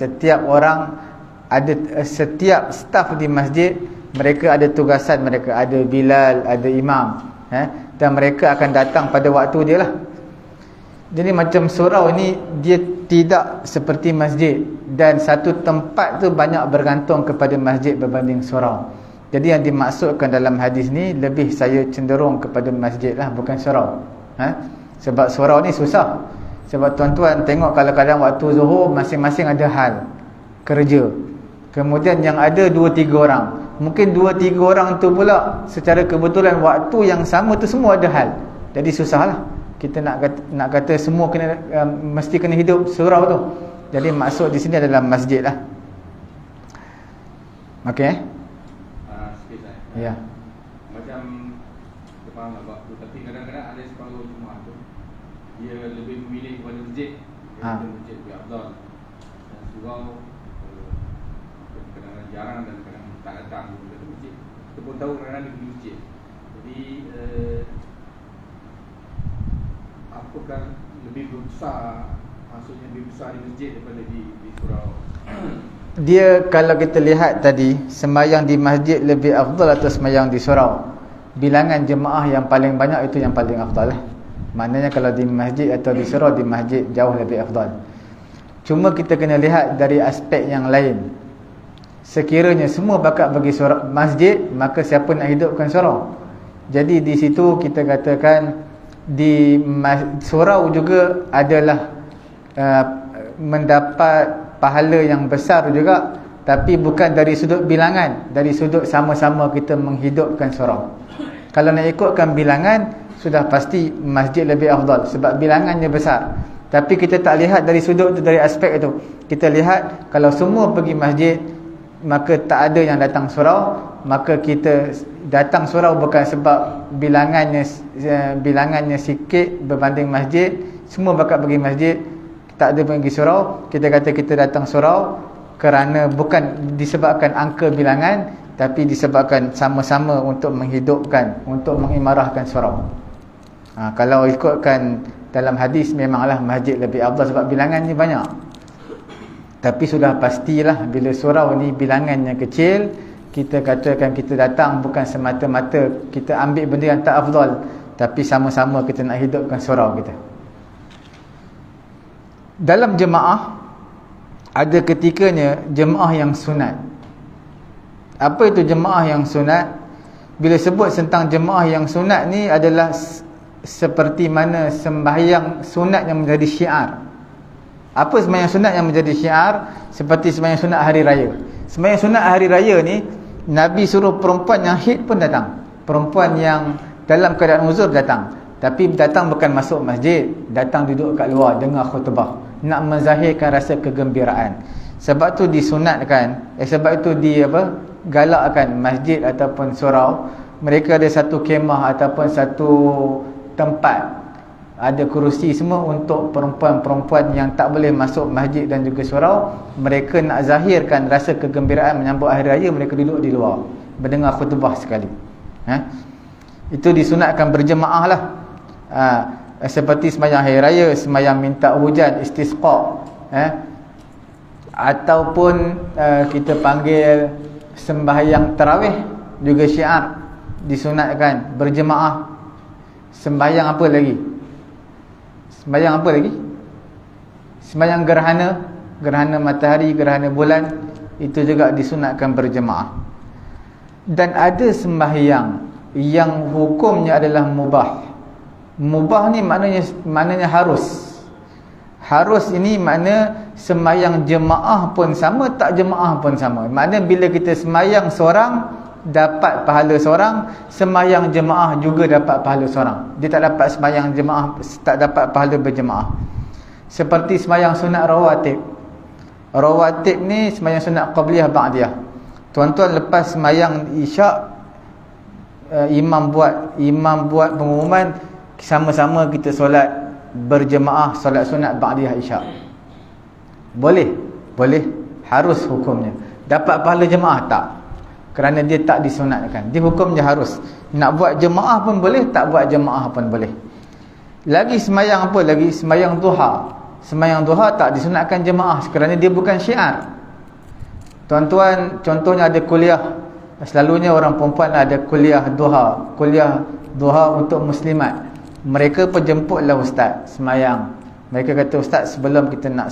Setiap staf di masjid, mereka ada tugasan mereka, ada Bilal, ada imam, dan mereka akan datang pada waktu dia lah. Jadi macam surau ini dia tidak seperti masjid, dan satu tempat tu banyak bergantung kepada masjid berbanding surau. Jadi yang dimaksudkan dalam hadis ni lebih saya cenderung kepada masjid lah, bukan surau. Sebab surau ni susah. Sebab tuan-tuan tengok kadang-kadang waktu zuhur masing-masing ada hal kerja. Kemudian yang ada 2-3 orang. Mungkin 2-3 orang tu pula secara kebetulan waktu yang sama tu semua ada hal. Jadi susahlah. Kita nak kata semua mesti kena hidup surau tu. Jadi maksud di sini adalah masjid lah. Okey. Sikit lah. Ya. Macam kita faham lah waktu, tapi kadang-kadang ada separuh jemaah tu dia lebih memilih kepada masjid. Masjid lebih afdal. Dan surau kadang-kadang jarang dan kadang tak datang ke masjid. Kita pun tahu kadang-kadang dia pergi masjid. Jadi apakah lebih besar, maksudnya lebih besar di masjid daripada di surau? Dia kalau kita lihat tadi, sembahyang di masjid lebih afdal atau sembahyang di surau, bilangan jemaah yang paling banyak itu yang paling afdal. Maknanya kalau di masjid atau di surau, di masjid jauh lebih afdal. Cuma kita kena lihat dari aspek yang lain. Sekiranya semua bakat bagi surau masjid, maka siapa nak hidupkan surau? Jadi di situ kita katakan di surau juga adalah mendapat pahala yang besar juga, tapi bukan dari sudut bilangan, dari sudut sama-sama kita menghidupkan surau. Kalau nak ikutkan bilangan, sudah pasti masjid lebih afdal sebab bilangannya besar. Tapi kita tak lihat dari sudut itu, dari aspek itu. Kita lihat kalau semua pergi masjid, maka tak ada yang datang surau. Maka kita datang surau bukan sebab bilangannya sikit berbanding masjid, semua bakat pergi masjid, tak ada pergi surau. Kita kata kita datang surau kerana bukan disebabkan angka bilangan, tapi disebabkan sama-sama untuk menghidupkan, untuk mengimarahkan surau. Kalau ikutkan dalam hadis, memanglah masjid lebih afdal sebab bilangannya banyak. Tapi sudah pastilah bila surau ni bilangannya kecil, kita katakan kita datang bukan semata-mata kita ambil benda yang tak afdal, tapi sama-sama kita nak hidupkan surau kita. Dalam jemaah ada ketikanya jemaah yang sunat. Apa itu jemaah yang sunat? Bila sebut tentang jemaah yang sunat ni adalah seperti mana sembahyang sunat yang menjadi syiar. Apa sembahyang sunat yang menjadi syiar? Seperti sembahyang sunat hari raya. Sembahyang sunat hari raya ni Nabi suruh perempuan yang haid pun datang, perempuan yang dalam keadaan uzur datang. Tapi datang bukan masuk masjid, datang duduk kat luar dengar khutbah, nak menzahirkan rasa kegembiraan. Sebab tu disunatkan, sebab itu galakkan masjid ataupun surau, mereka ada satu kemah ataupun satu tempat, ada kerusi semua untuk perempuan-perempuan yang tak boleh masuk masjid dan juga surau. Mereka nak zahirkan rasa kegembiraan menyambut hari raya, mereka duduk di luar mendengar khutbah sekali. Itu disunatkan berjemaah lah. Seperti sembahyang hari raya, sembahyang minta hujan, istisqa, ataupun kita panggil sembahyang tarawih juga syiar, disunatkan berjemaah. Sembahyang apa lagi? Sembahyang apa lagi? Sembahyang gerhana matahari, gerhana bulan, itu juga disunatkan berjemaah. Dan ada sembahyang yang hukumnya adalah mubah. Mubah ni maknanya harus. Harus ini makna sembahyang jemaah pun sama, tak jemaah pun sama. Makna bila kita sembahyang seorang dapat pahala seorang, sembahyang jemaah juga dapat pahala seorang. Dia tak dapat sembahyang jemaah, tak dapat pahala berjemaah. Seperti sembahyang sunat rawatib. Rawatib ni sembahyang sunat qabliyah ba'diyah. Tuan-tuan lepas sembahyang isyak, imam buat pengumuman, sama-sama kita solat berjemaah, solat sunat ba'diyah isyak. Boleh, harus hukumnya. Dapat pahala jemaah tak? Kerana dia tak disunatkan. Dia hukumnya harus. Nak buat jemaah pun boleh, tak buat jemaah pun boleh. Lagi sembahyang apa lagi? Sembahyang duha. Sembahyang duha tak disunatkan jemaah kerana dia bukan syiar. Tuan-tuan, contohnya ada kuliah. Selalunya orang perempuan ada kuliah duha untuk muslimat. Mereka pun jemputlah ustaz sembahyang. Mereka kata, ustaz, sebelum kita nak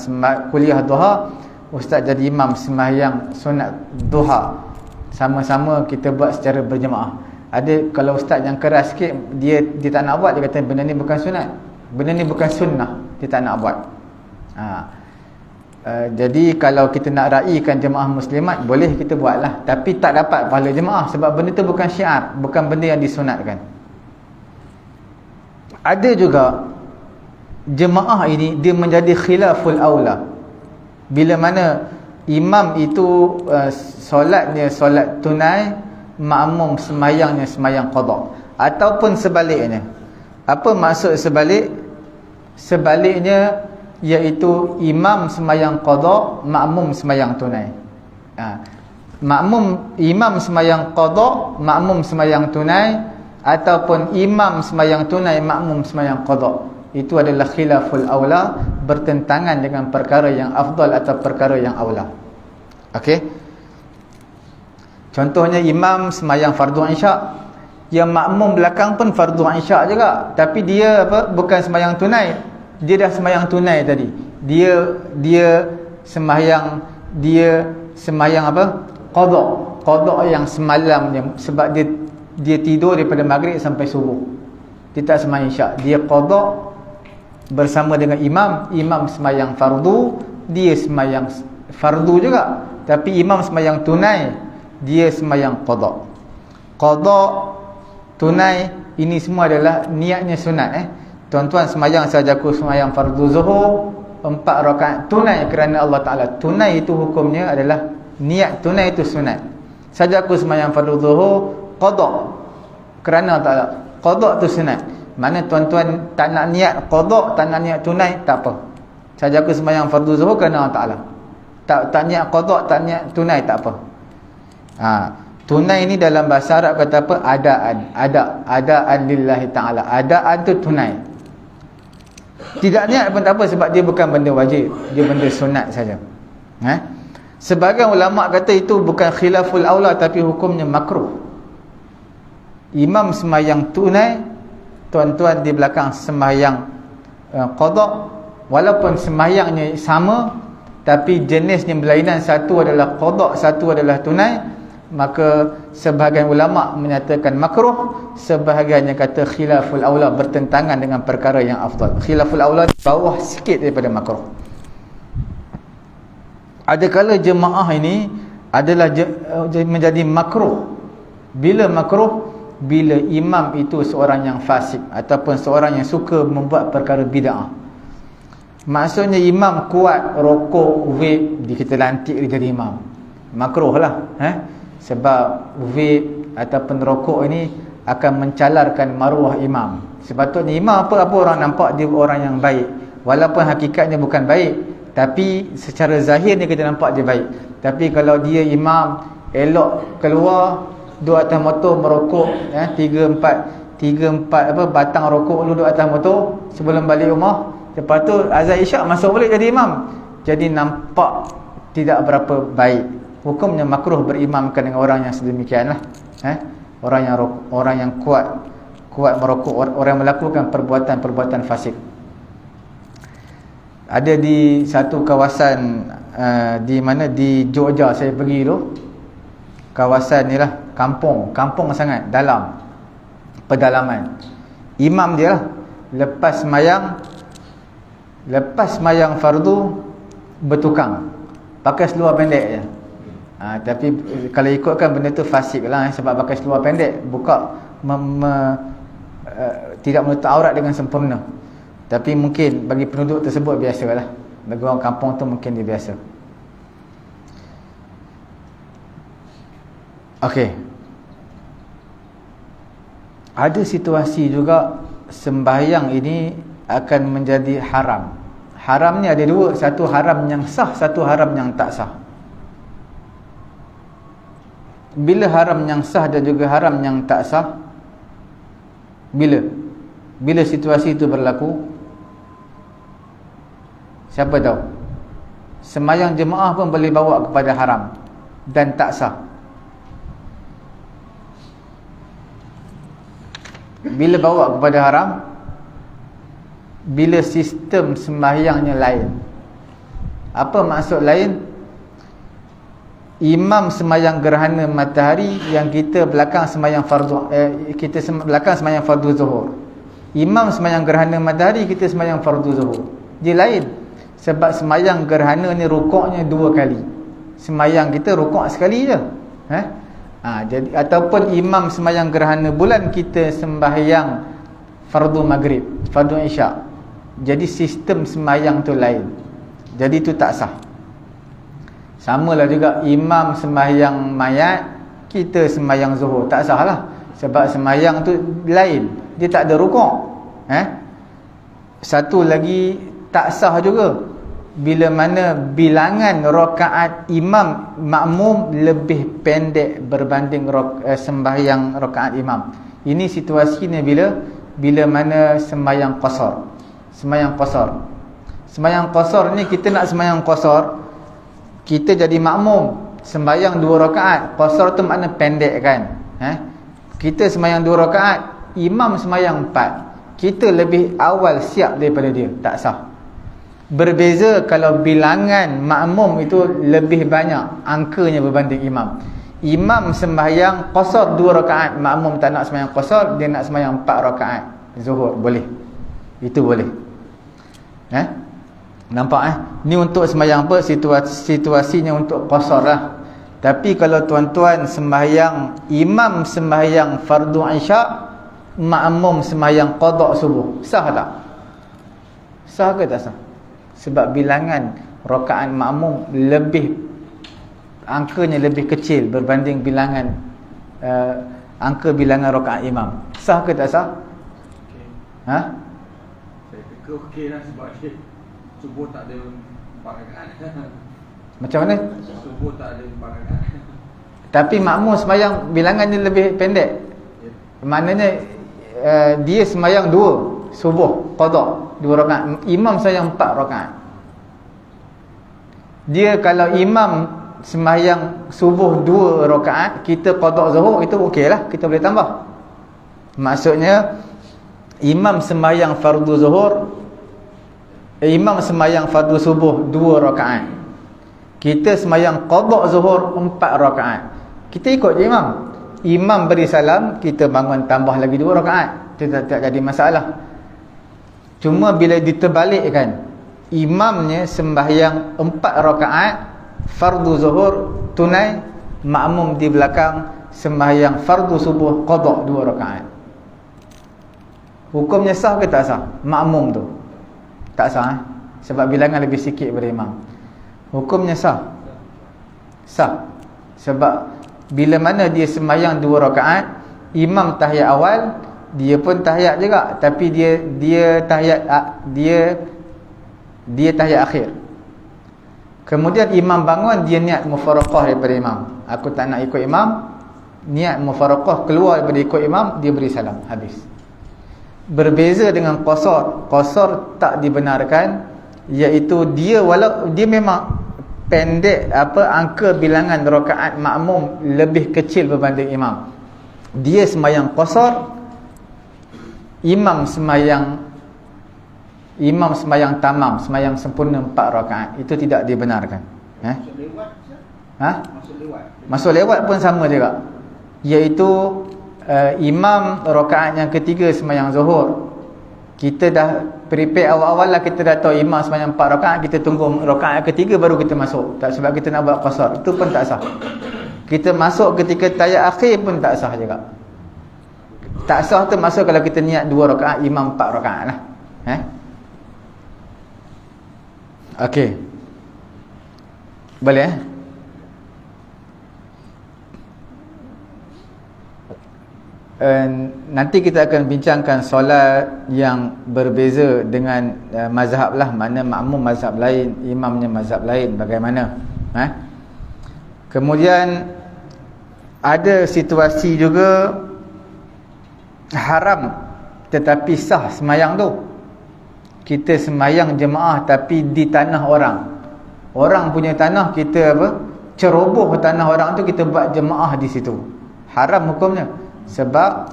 kuliah duha, ustaz jadi imam sembahyang sunat duha. Sama-sama kita buat secara berjemaah. Ada kalau ustaz yang keras sikit, dia tak nak buat, dia kata benda ni bukan sunat, benda ni bukan sunnah, dia tak nak buat. Jadi kalau kita nak raikan jemaah muslimat, boleh kita buatlah, tapi tak dapat pahala jemaah sebab benda tu bukan syiar, bukan benda yang disunatkan. Ada juga jemaah ini dia menjadi khilaful aula. Bila mana imam itu solatnya solat tunai, makmum sembahyangnya sembahyang qada, ataupun sebaliknya. Apa maksud sebalik? Sebaliknya iaitu imam sembahyang qada, makmum sembahyang tunai. Imam sembahyang qada, makmum sembahyang tunai, ataupun imam sembahyang tunai, makmum sembahyang qada. Itu adalah khilaful aula, bertentangan dengan perkara yang afdal atau perkara yang aula. Okey. Contohnya imam sembahyang fardu isyak, yang makmum belakang pun fardu isyak juga, tapi dia bukan sembahyang tunai. Dia dah sembahyang tunai tadi. Dia sembahyang apa? Qada yang semalam dia, sebab dia tidur daripada maghrib sampai subuh. Dia tak sembahyang isyak. Dia qada bersama dengan imam sembahyang fardu, dia sembahyang fardu juga, tapi imam sembahyang tunai, dia sembahyang qada tunai. Ini semua adalah niatnya sunat. Tuan-tuan sembahyang sahaja aku sembahyang fardu zuhur 4 rakaat tunai kerana Allah Ta'ala. Tunai itu hukumnya adalah niat tunai itu sunat. Saja aku sembahyang fardu zuhur qada kerana Allah Ta'ala, qada itu sunat. Mana tuan-tuan tak nak niat qada, tak nak niat tunai, tak apa. Saja aku sembahyang fardu zuhur kerana Allah Ta'ala. Tak niat qada, tak niat tunai, tak apa. Tunai ni dalam bahasa Arab kata apa? Adaan lillahi ta'ala. Adaan tu tunai. Tidak niat pun tak apa, sebab dia bukan benda wajib, dia benda sunat saja. Sebagian ulama kata itu bukan khilaful aula, tapi hukumnya makruh. Imam sembahyang tunai, tuan-tuan di belakang sembahyang qada, walaupun sembahyangnya sama tapi jenisnya berlainan, satu adalah qada, satu adalah tunai, maka sebahagian ulama menyatakan makruh, sebahagiannya kata khilaful aula, bertentangan dengan perkara yang afdal. Khilaful aula di bawah sikit daripada makruh. Adakala jemaah ini adalah menjadi makruh. Bila makruh? Bila imam itu seorang yang fasik ataupun seorang yang suka membuat perkara bid'ah. Maksudnya imam kuat rokok, vape, kita lantik dia jadi imam, makruh lah. Sebab vape ataupun rokok ini akan mencalarkan maruah imam. Sepatutnya imam apa orang nampak dia orang yang baik, walaupun hakikatnya bukan baik, tapi secara zahirnya kita nampak dia baik. Tapi kalau dia imam elok keluar duduk atas motor merokok, 3-4 batang rokok dulu duduk atas motor sebelum balik rumah, lepas tu azan isyak masuk balik jadi imam, jadi nampak tidak berapa baik. Hukumnya makruh berimamkan dengan orang yang sedemikian lah. Orang yang kuat merokok, orang yang melakukan perbuatan fasik. Ada di satu kawasan di mana, di Jogja saya pergi tu, kawasan ni lah, kampung sangat dalam pedalaman. Imam dia lah, lepas sembahyang fardu bertukang pakai seluar pendek je. Tapi kalau ikutkan benda tu fasik lah, sebab pakai seluar pendek buka tidak menutup aurat dengan sempurna. Tapi mungkin bagi penduduk tersebut biasa lah, bagi orang kampung tu mungkin dia biasa. Okey. Ada situasi juga sembahyang ini akan menjadi haram. Haram ni ada dua, satu haram yang sah, satu haram yang tak sah. Bila haram yang sah dan juga haram yang tak sah? Bila situasi itu berlaku? Siapa tahu? Sembahyang jemaah pun boleh bawa kepada haram dan tak sah. Bila bawa kepada haram? Bila sistem sembahyangnya lain. Apa maksud lain? Imam sembahyang gerhana matahari, yang kita belakang sembahyang fardu, belakang sembahyang fardu zuhur. Imam sembahyang gerhana matahari, kita sembahyang fardu zuhur. Dia lain. Sebab sembahyang gerhana ni rukuknya 2 kali. Sembahyang kita rukuk sekali je. Jadi ataupun imam sembahyang gerhana bulan, kita sembahyang fardu maghrib, fardu isyak. Jadi sistem sembahyang tu lain. Jadi tu tak sah. Samalah juga imam sembahyang mayat, kita sembahyang zuhur, tak sah lah. Sebab sembahyang tu lain, dia tak ada rukuk. Satu lagi tak sah juga, bila mana bilangan rakaat imam makmum lebih pendek berbanding sembahyang rakaat imam. Ini situasinya bila mana sembahyang qasar. Sembahyang qasar ni kita nak sembahyang qasar, kita jadi makmum sembahyang 2 rakaat. Qasar tu makna pendek kan. Kita sembahyang 2 rakaat, imam sembahyang 4. Kita lebih awal siap daripada dia, tak sah. Berbeza kalau bilangan makmum itu lebih banyak angkanya berbanding imam. Imam sembahyang qasar 2 rakaat, makmum tak nak sembahyang qasar, dia nak sembahyang 4 rakaat zuhur, boleh. Itu boleh. Nampak ni untuk sembahyang apa? Situasinya untuk qasar lah. Tapi kalau tuan-tuan sembahyang, imam sembahyang fardu isyak, makmum sembahyang qada subuh, sah tak? Sah ke tak sah? Sebab bilangan rakaat makmum angkanya lebih kecil berbanding bilangan bilangan rakaat imam. Sah ke tak sah? Saya fikir okey lah, sebab dia subuh tak ada 4 rakaat. Macam mana? Subuh tak ada 4 rakaat. Tapi makmum sembahyang bilangannya lebih pendek. Maknanya dia sembahyang 2 subuh qada 2 rakaat, imam sembahyang 4 rakaat. Dia kalau imam sembahyang subuh 2 rakaat, kita qada zuhur, itu okey lah, kita boleh tambah. Maksudnya imam sembahyang fardu zuhur, imam sembahyang fardu subuh 2 rakaat, kita sembahyang qada zuhur 4 rakaat, kita ikut je imam. Imam beri salam, kita bangun tambah lagi 2 rakaat, itu tak jadi masalah. Cuma bila diterbalikkan, imamnya sembahyang 4 rakaat fardu zuhur tunai, makmum di belakang sembahyang fardu subuh qada 2 rakaat. Hukumnya sah ke tak sah? Makmum tu tak sah, sebab bilangan lebih sikit daripada imam. Hukumnya sah. Sah. Sebab bila mana dia sembahyang 2 rakaat, imam tahiyat awal, dia pun tahiyat juga, tapi dia tahiyat akhir. Kemudian imam bangun, dia niat mufaraqah daripada imam. Aku tak nak ikut imam, niat mufaraqah, keluar daripada ikut imam, dia beri salam, habis. Berbeza dengan qasar. Qasar tak dibenarkan, iaitu dia memang pendek, angka bilangan rakaat makmum lebih kecil berbanding imam. Dia sembahyang qasar, imam sembahyang tamam, sembahyang sempurna 4 rakaat. Itu tidak dibenarkan. Masuk lewat pun sama juga, iaitu imam rakaat yang ketiga sembahyang zuhur, kita dah prepare awal-awal lah, kita dah tahu imam sembahyang 4 rakaat, kita tunggu rakaat ketiga baru kita masuk, tak, sebab kita nak buat qasar, itu pun tak sah. Kita masuk ketika tahiyat akhir pun tak sah juga. Tak sah tu masuk kalau kita niat 2 rakaat, imam 4 rakaat lah. Okey, boleh nanti kita akan bincangkan solat yang berbeza dengan mazhab lah, mana makmum mazhab lain, imamnya mazhab lain, bagaimana. Kemudian ada situasi juga haram tetapi sah sembahyang tu. Kita sembahyang jemaah tapi di tanah orang punya tanah, kita ceroboh tanah orang tu, kita buat jemaah di situ. Haram hukumnya. Sebab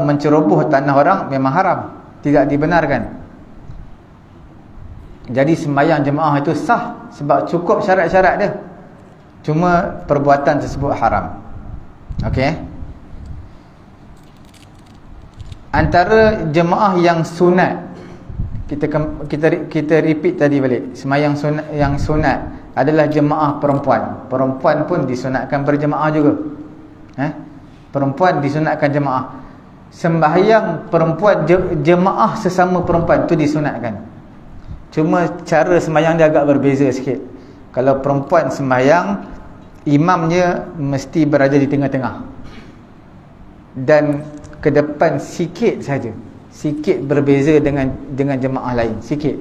menceroboh tanah orang memang haram, tidak dibenarkan. Jadi sembahyang jemaah itu sah sebab cukup syarat-syarat dia, cuma perbuatan tersebut haram. Okey. Antara jemaah yang sunat, kita repeat tadi balik, sembahyang sunat, yang sunat adalah jemaah perempuan. Perempuan pun disunatkan berjemaah juga. Perempuan disunatkan jemaah. Sembahyang perempuan, jemaah sesama perempuan tu disunatkan. Cuma cara sembahyang dia agak berbeza sikit. Kalau perempuan sembahyang, imamnya mesti berada di tengah-tengah dan ke depan sikit saja. Sikit berbeza dengan jemaah lain, sikit.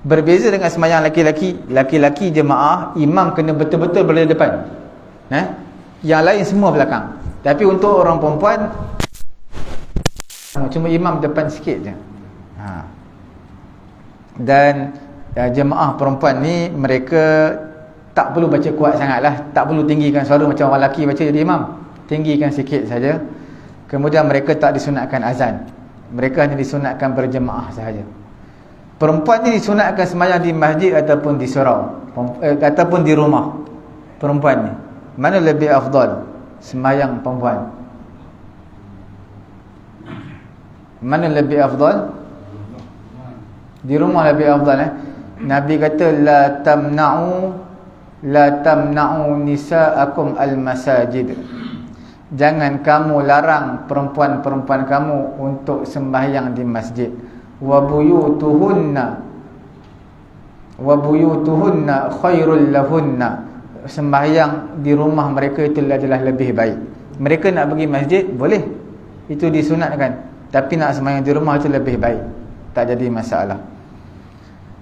Berbeza dengan sembahyang laki-laki. Laki-laki jemaah, imam kena betul-betul berada depan. Yang lain semua belakang. Tapi untuk orang perempuan cuma imam depan sikit je. Dan jemaah perempuan ni mereka tak perlu baca kuat sangat lah, tak perlu tinggikan suara macam orang lelaki baca jadi imam, tinggikan sikit saja. Kemudian mereka tak disunatkan azan, mereka hanya disunatkan berjemaah sahaja. Perempuan ni disunatkan sembahyang di masjid ataupun di surau, ataupun di rumah. Perempuan ni mana lebih afdal sembahyang perempuan? Mana lebih afdal? Di rumah lebih afdal. Nabi kata la tamna'u nisa'akum al-masajid. Jangan kamu larang perempuan-perempuan kamu untuk sembahyang di masjid. Wa buyutuhunna khairul lahunna. Sembahyang di rumah mereka itu adalah lebih baik. Mereka nak pergi masjid boleh, itu disunatkan, tapi nak sembahyang di rumah itu lebih baik, tak jadi masalah.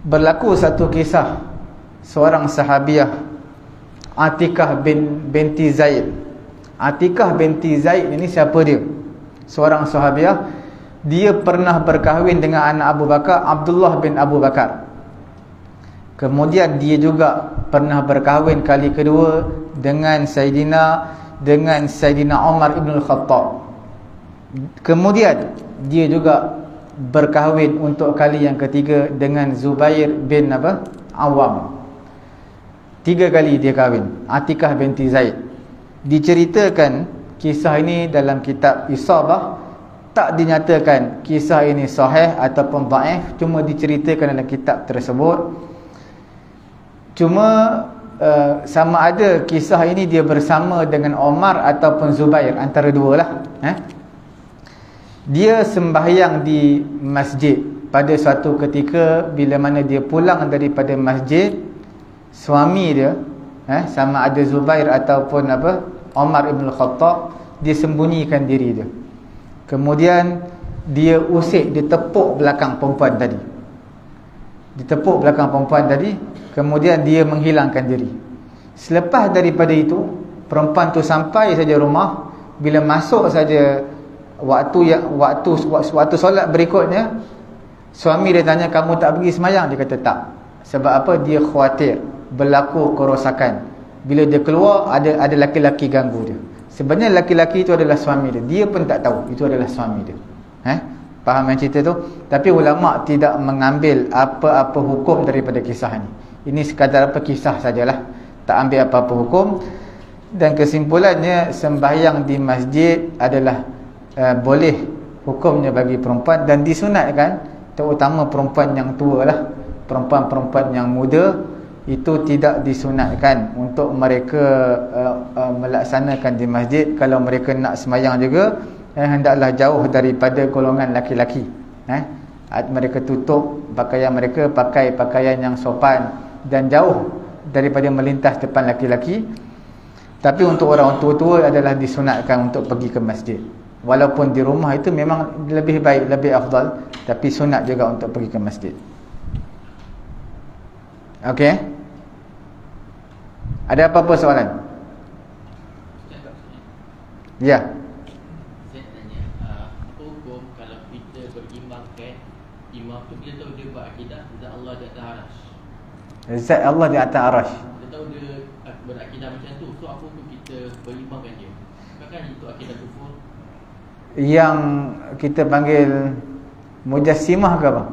Berlaku satu kisah seorang sahabiah, Atikah binti Zaid. Atikah binti Zaid ini siapa dia? Seorang sahabiah. Dia pernah berkahwin dengan anak Abu Bakar, Abdullah bin Abu Bakar. Kemudian dia juga pernah berkahwin kali kedua dengan Sayyidina Umar ibn al-Khattab. Kemudian dia juga berkahwin untuk kali yang ketiga dengan Zubair bin Awam. 3 kali dia kahwin, Atikah binti Zaid. Diceritakan kisah ini dalam kitab Isabah. Tak dinyatakan kisah ini sahih ataupun dhaif, cuma diceritakan dalam kitab tersebut. Cuma sama ada kisah ini dia bersama dengan Omar ataupun Zubair, antara dua lah. Dia sembahyang di masjid pada suatu ketika. Bila mana dia pulang daripada masjid, suami dia, sama ada Zubair ataupun Omar ibn Khattab, dia sembunyikan diri dia. Kemudian dia usik, dia tepuk belakang perempuan tadi. Ditepuk belakang perempuan tadi. Kemudian dia menghilangkan diri. Selepas daripada itu, perempuan tu sampai saja rumah. Bila masuk saja waktu solat berikutnya, suami dia tanya, kamu tak pergi semayang? Dia kata tak. Sebab apa? Dia khawatir berlaku kerosakan. Bila dia keluar, ada laki-laki ganggu dia. Sebenarnya laki-laki itu adalah suami dia. Dia pun tak tahu itu adalah suami dia. Faham yang cerita tu? Tapi ulama' tidak mengambil apa-apa hukum daripada kisah ni. Ini sekadar kisah sajalah, tak ambil apa-apa hukum. Dan kesimpulannya, sembahyang di masjid adalah boleh hukumnya bagi perempuan, dan disunatkan, terutama perempuan yang tua lah. Perempuan-perempuan yang muda itu tidak disunatkan untuk mereka melaksanakan di masjid. Kalau mereka nak sembahyang juga, hendaklah jauh daripada golongan laki-laki. Mereka tutup pakaian mereka, pakai pakaian yang sopan, dan jauh daripada melintas depan laki-laki. Tapi untuk orang tua-tua adalah disunatkan untuk pergi ke masjid. Walaupun di rumah itu memang lebih baik, lebih afdal, tapi sunat juga untuk pergi ke masjid. Okey. Ada apa-apa soalan? Ya. Saya tanya, apa hukum kalau kita berimamkan imam tu kita tahu dia buat akidah zat Allah di atas arasy. Zat Allah di atas arasy. Kita tahu dia berakidah macam tu. So apa hukum kita berimamkan dia? Kan itu akidah kufur. Yang kita panggil mujassimah ke apa?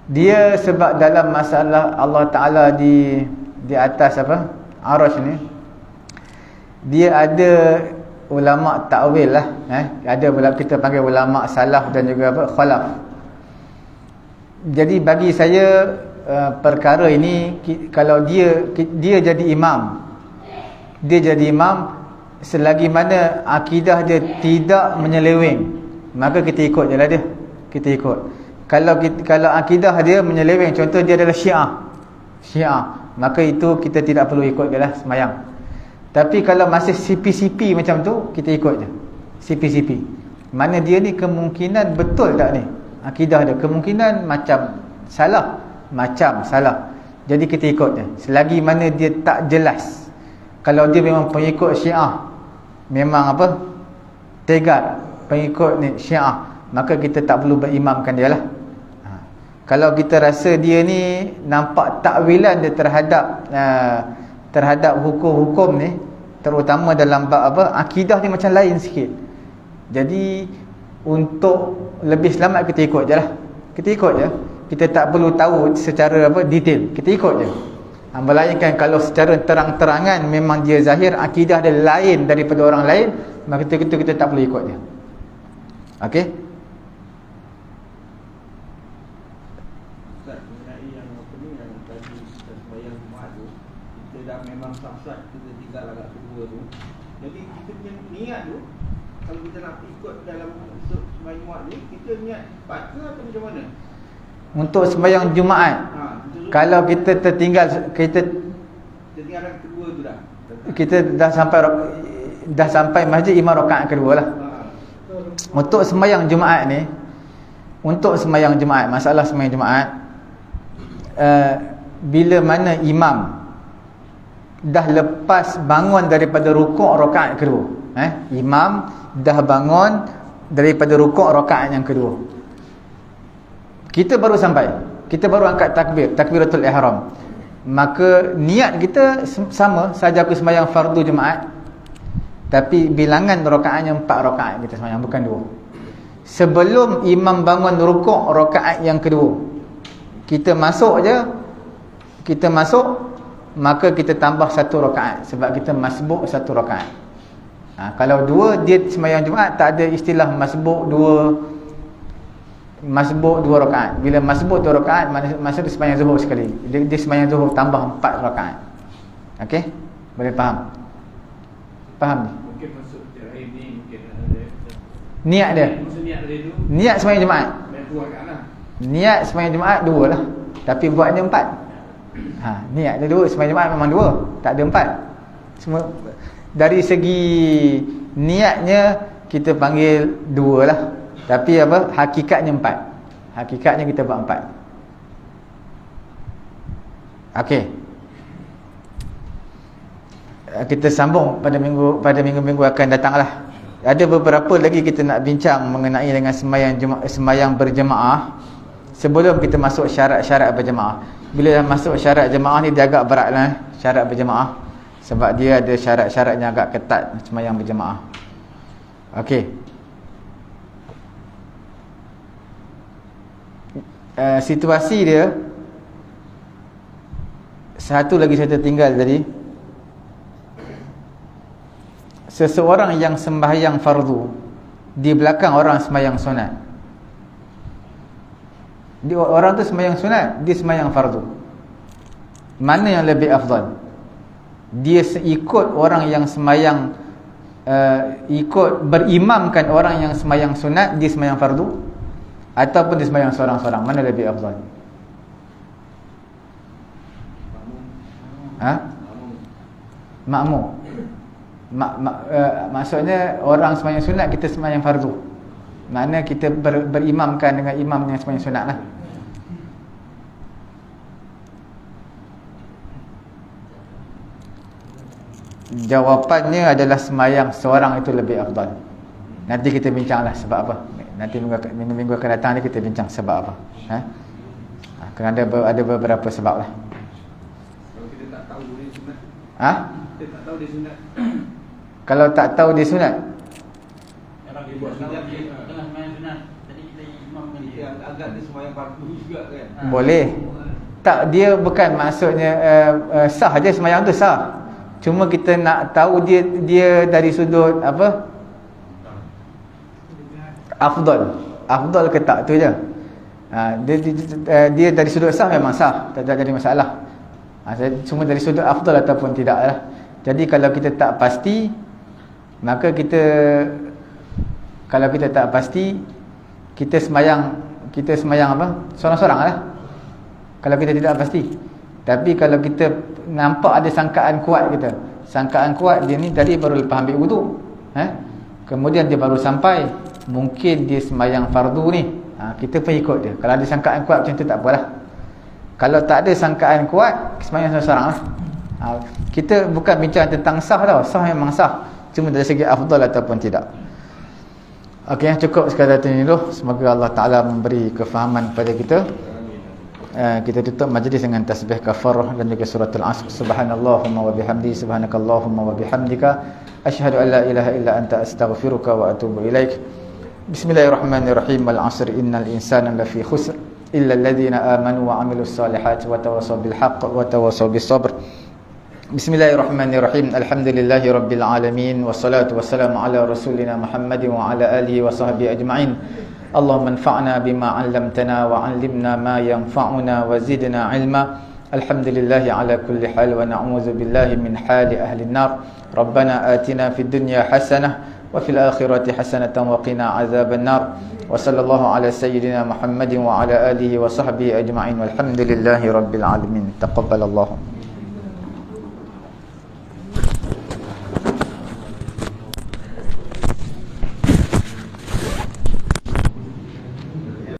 Dia sebab dalam masalah Allah Ta'ala di atas arasy ni, dia ada ulama' ta'wil lah. Ada kita panggil ulama' salaf dan juga khalaf. Jadi bagi saya perkara ini, kalau dia jadi imam, selagi mana akidah dia tidak menyeleweng, maka kita ikut je lah dia. Kita ikut. Kalau akidah dia menyeleweng, contoh dia adalah Syiah, maka itu kita tidak perlu ikut dia lah semayang. Tapi kalau masih CP-CP macam tu, kita ikut je. CP-CP. Mana dia ni kemungkinan betul tak ni akidah dia? Kemungkinan macam salah. Jadi kita ikut je. Selagi mana dia tak jelas. Kalau dia memang pengikut Syiah, memang tegak pengikut ni Syiah, maka kita tak perlu berimamkan dia lah. Kalau kita rasa dia ni nampak takwilan dia terhadap hukum-hukum ni, terutama dalam bab apa, akidah ni macam lain sikit. Jadi untuk lebih selamat kita ikut je lah. Kita ikut je. Kita tak perlu tahu secara apa detail. Kita ikut je. Melainkan kalau secara terang-terangan memang dia zahir akidah dia lain daripada orang lain, maka kita tak perlu ikut dia. Okey? Ustaz, mengenai yang apa ni, yang tadi kita sembahyang Jumaat tu, kita dah memang sah-sah, kita tinggal agak kedua tu. Jadi kita punya niat tu, kalau kita nak ikut dalam sembahyang Jumaat ni, kita niat 4 ke atau macam mana? Untuk sembahyang Jumaat, kalau kita tertinggal, kita tinggal yang kedua tu dah. Kita dah sampai masjid imam rakaat kedua lah. Untuk sembahyang Jumaat ni, masalah sembahyang Jumaat, bila mana imam dah lepas bangun daripada rukuk rakaat kedua, imam dah bangun daripada rukuk rakaat yang kedua, kita baru sampai, kita baru angkat takbiratul ihram, maka niat kita sama saja, aku sembahyang fardu Jumaat, tapi bilangan rakaatnya 4 rakaat kita sembahyang, bukan 2. Sebelum imam bangun rukuk rakaat yang kedua, kita masuk, maka kita tambah 1 rakaat, sebab kita masbuk 1 rakaat. Kalau 2, dia sembahyang Jumaat tak ada istilah masbuk 2 rakaat. Bila masbuk 2 rakaat, masa dia sembahyang zuhur sekali. Dia sembahyang zuhur tambah 4 rakaat. Okey? Boleh faham? Faham ni? Mungkin masuk terakhir ni, mungkin ada niat dia. maksud niat dia tu, Niat sembahyang Jumaat. main 2 rakaat lah. Niat sembahyang Jumaat 2 lah. Tapi buatnya 4. Niat dia 2, sembahyang Jumaat memang 2, tak ada 4. Semua dari segi niatnya kita panggil 2 lah. Tapi apa? Hakikatnya 4. Hakikatnya kita buat 4. Okey. Kita sambung pada minggu-minggu akan datanglah. Ada beberapa lagi kita nak bincang mengenai dengan sembahyang berjemaah sebelum kita masuk syarat-syarat berjemaah. Bila dah masuk syarat jemaah ni, dia agak beratlah syarat berjemaah, sebab dia ada syarat-syaratnya agak ketat sembahyang berjemaah. Okey. Situasi dia, satu lagi saya tertinggal tadi. Seseorang yang sembahyang fardu di belakang orang sembahyang sunat, orang tu sembahyang sunat, dia sembahyang fardu, mana yang lebih afdal? Dia ikut orang yang sembahyang ikut berimamkan orang yang sembahyang sunat, dia sembahyang fardu, ataupun dia sembahyang seorang-seorang, mana lebih afdal? Makmum. Maksudnya orang sembahyang sunat, kita sembahyang fardu, makna kita berimamkan dengan imam yang sembahyang sunat lah. Jawapannya adalah sembahyang seorang itu lebih afdal. Nanti kita bincanglah sebab apa. Nanti minggu akan datang ni kita bincang sebab apa. Kerana ada beberapa sebab lah. Kalau kita tak tahu dia sunat, kita tak tahu dia sunat, kalau tak tahu dia sunat, Orang dia buat sunat, dia tengah sembahyang sunat, jadi kita imamkan dia, agak dia sembahyang fardu juga kan. boleh. Tak, dia bukan maksudnya sah je sembahyang tu, sah. Cuma kita nak tahu dia dari sudut apa? Afdal ke tak, tu je. Dia dari sudut sah memang sah, tak jadi masalah. Cuma dari sudut afdal ataupun tidak lah. Jadi kalau kita tak pasti, maka kalau kita tak pasti, kita sembahyang apa? Seorang-seorang lah, kalau kita tidak pasti. Tapi kalau kita nampak ada sangkaan kuat, dia ni tadi baru lepas ambil wudu, kemudian dia baru sampai, mungkin dia sembahyang fardu ni, kita pun ikut dia. Kalau ada sangkaan kuat macam tu tak apalah. Kalau tak ada sangkaan kuat, sembahyang seorang-seorang lah. Kita bukan bincang tentang sah tau. Sah memang sah, cuma dari segi afdal ataupun tidak. Okey, cukup sekadar ini dulu. Semoga Allah Ta'ala memberi kefahaman kepada kita. Kita tutup majlis dengan tasbih kafarah dan juga surah Al-Asr. Subhanallahumma wa bihamdi, subhanakallahumma wa bihamdika, asyhadu an la ilaha illa anta astaghfiruka wa atubu ilaik. Bismillahirrahmanirrahim. Al-'asr innal insana lafi khusr illa alladhina amanu wa 'amilus salihati wa tawassaw bil haqq wa tawassaw bis sabr. Bismillahirrahmanirrahim. Alhamdulillahi rabbil alamin, wassalatu wassalamu ala rasulina Muhammadin wa ala alihi wa sahbihi ajma'in. Allahumma anfa'na bima 'allamtana wa 'allimna ma yanfa'una wa zidna 'ilma. Alhamdulillahi ala kulli hal wa na'udzu billahi min hali ahli an-nar. Rabbana atina fid dunya hasanah wa fil akhirati hasanatan wa qina 'adzaban nar. Wa sallallahu ala sayyidina Muhammadin wa ala alihi wa sahbihi ajma'in. Walhamdulillahi rabbil alamin. Taqabbalallahu.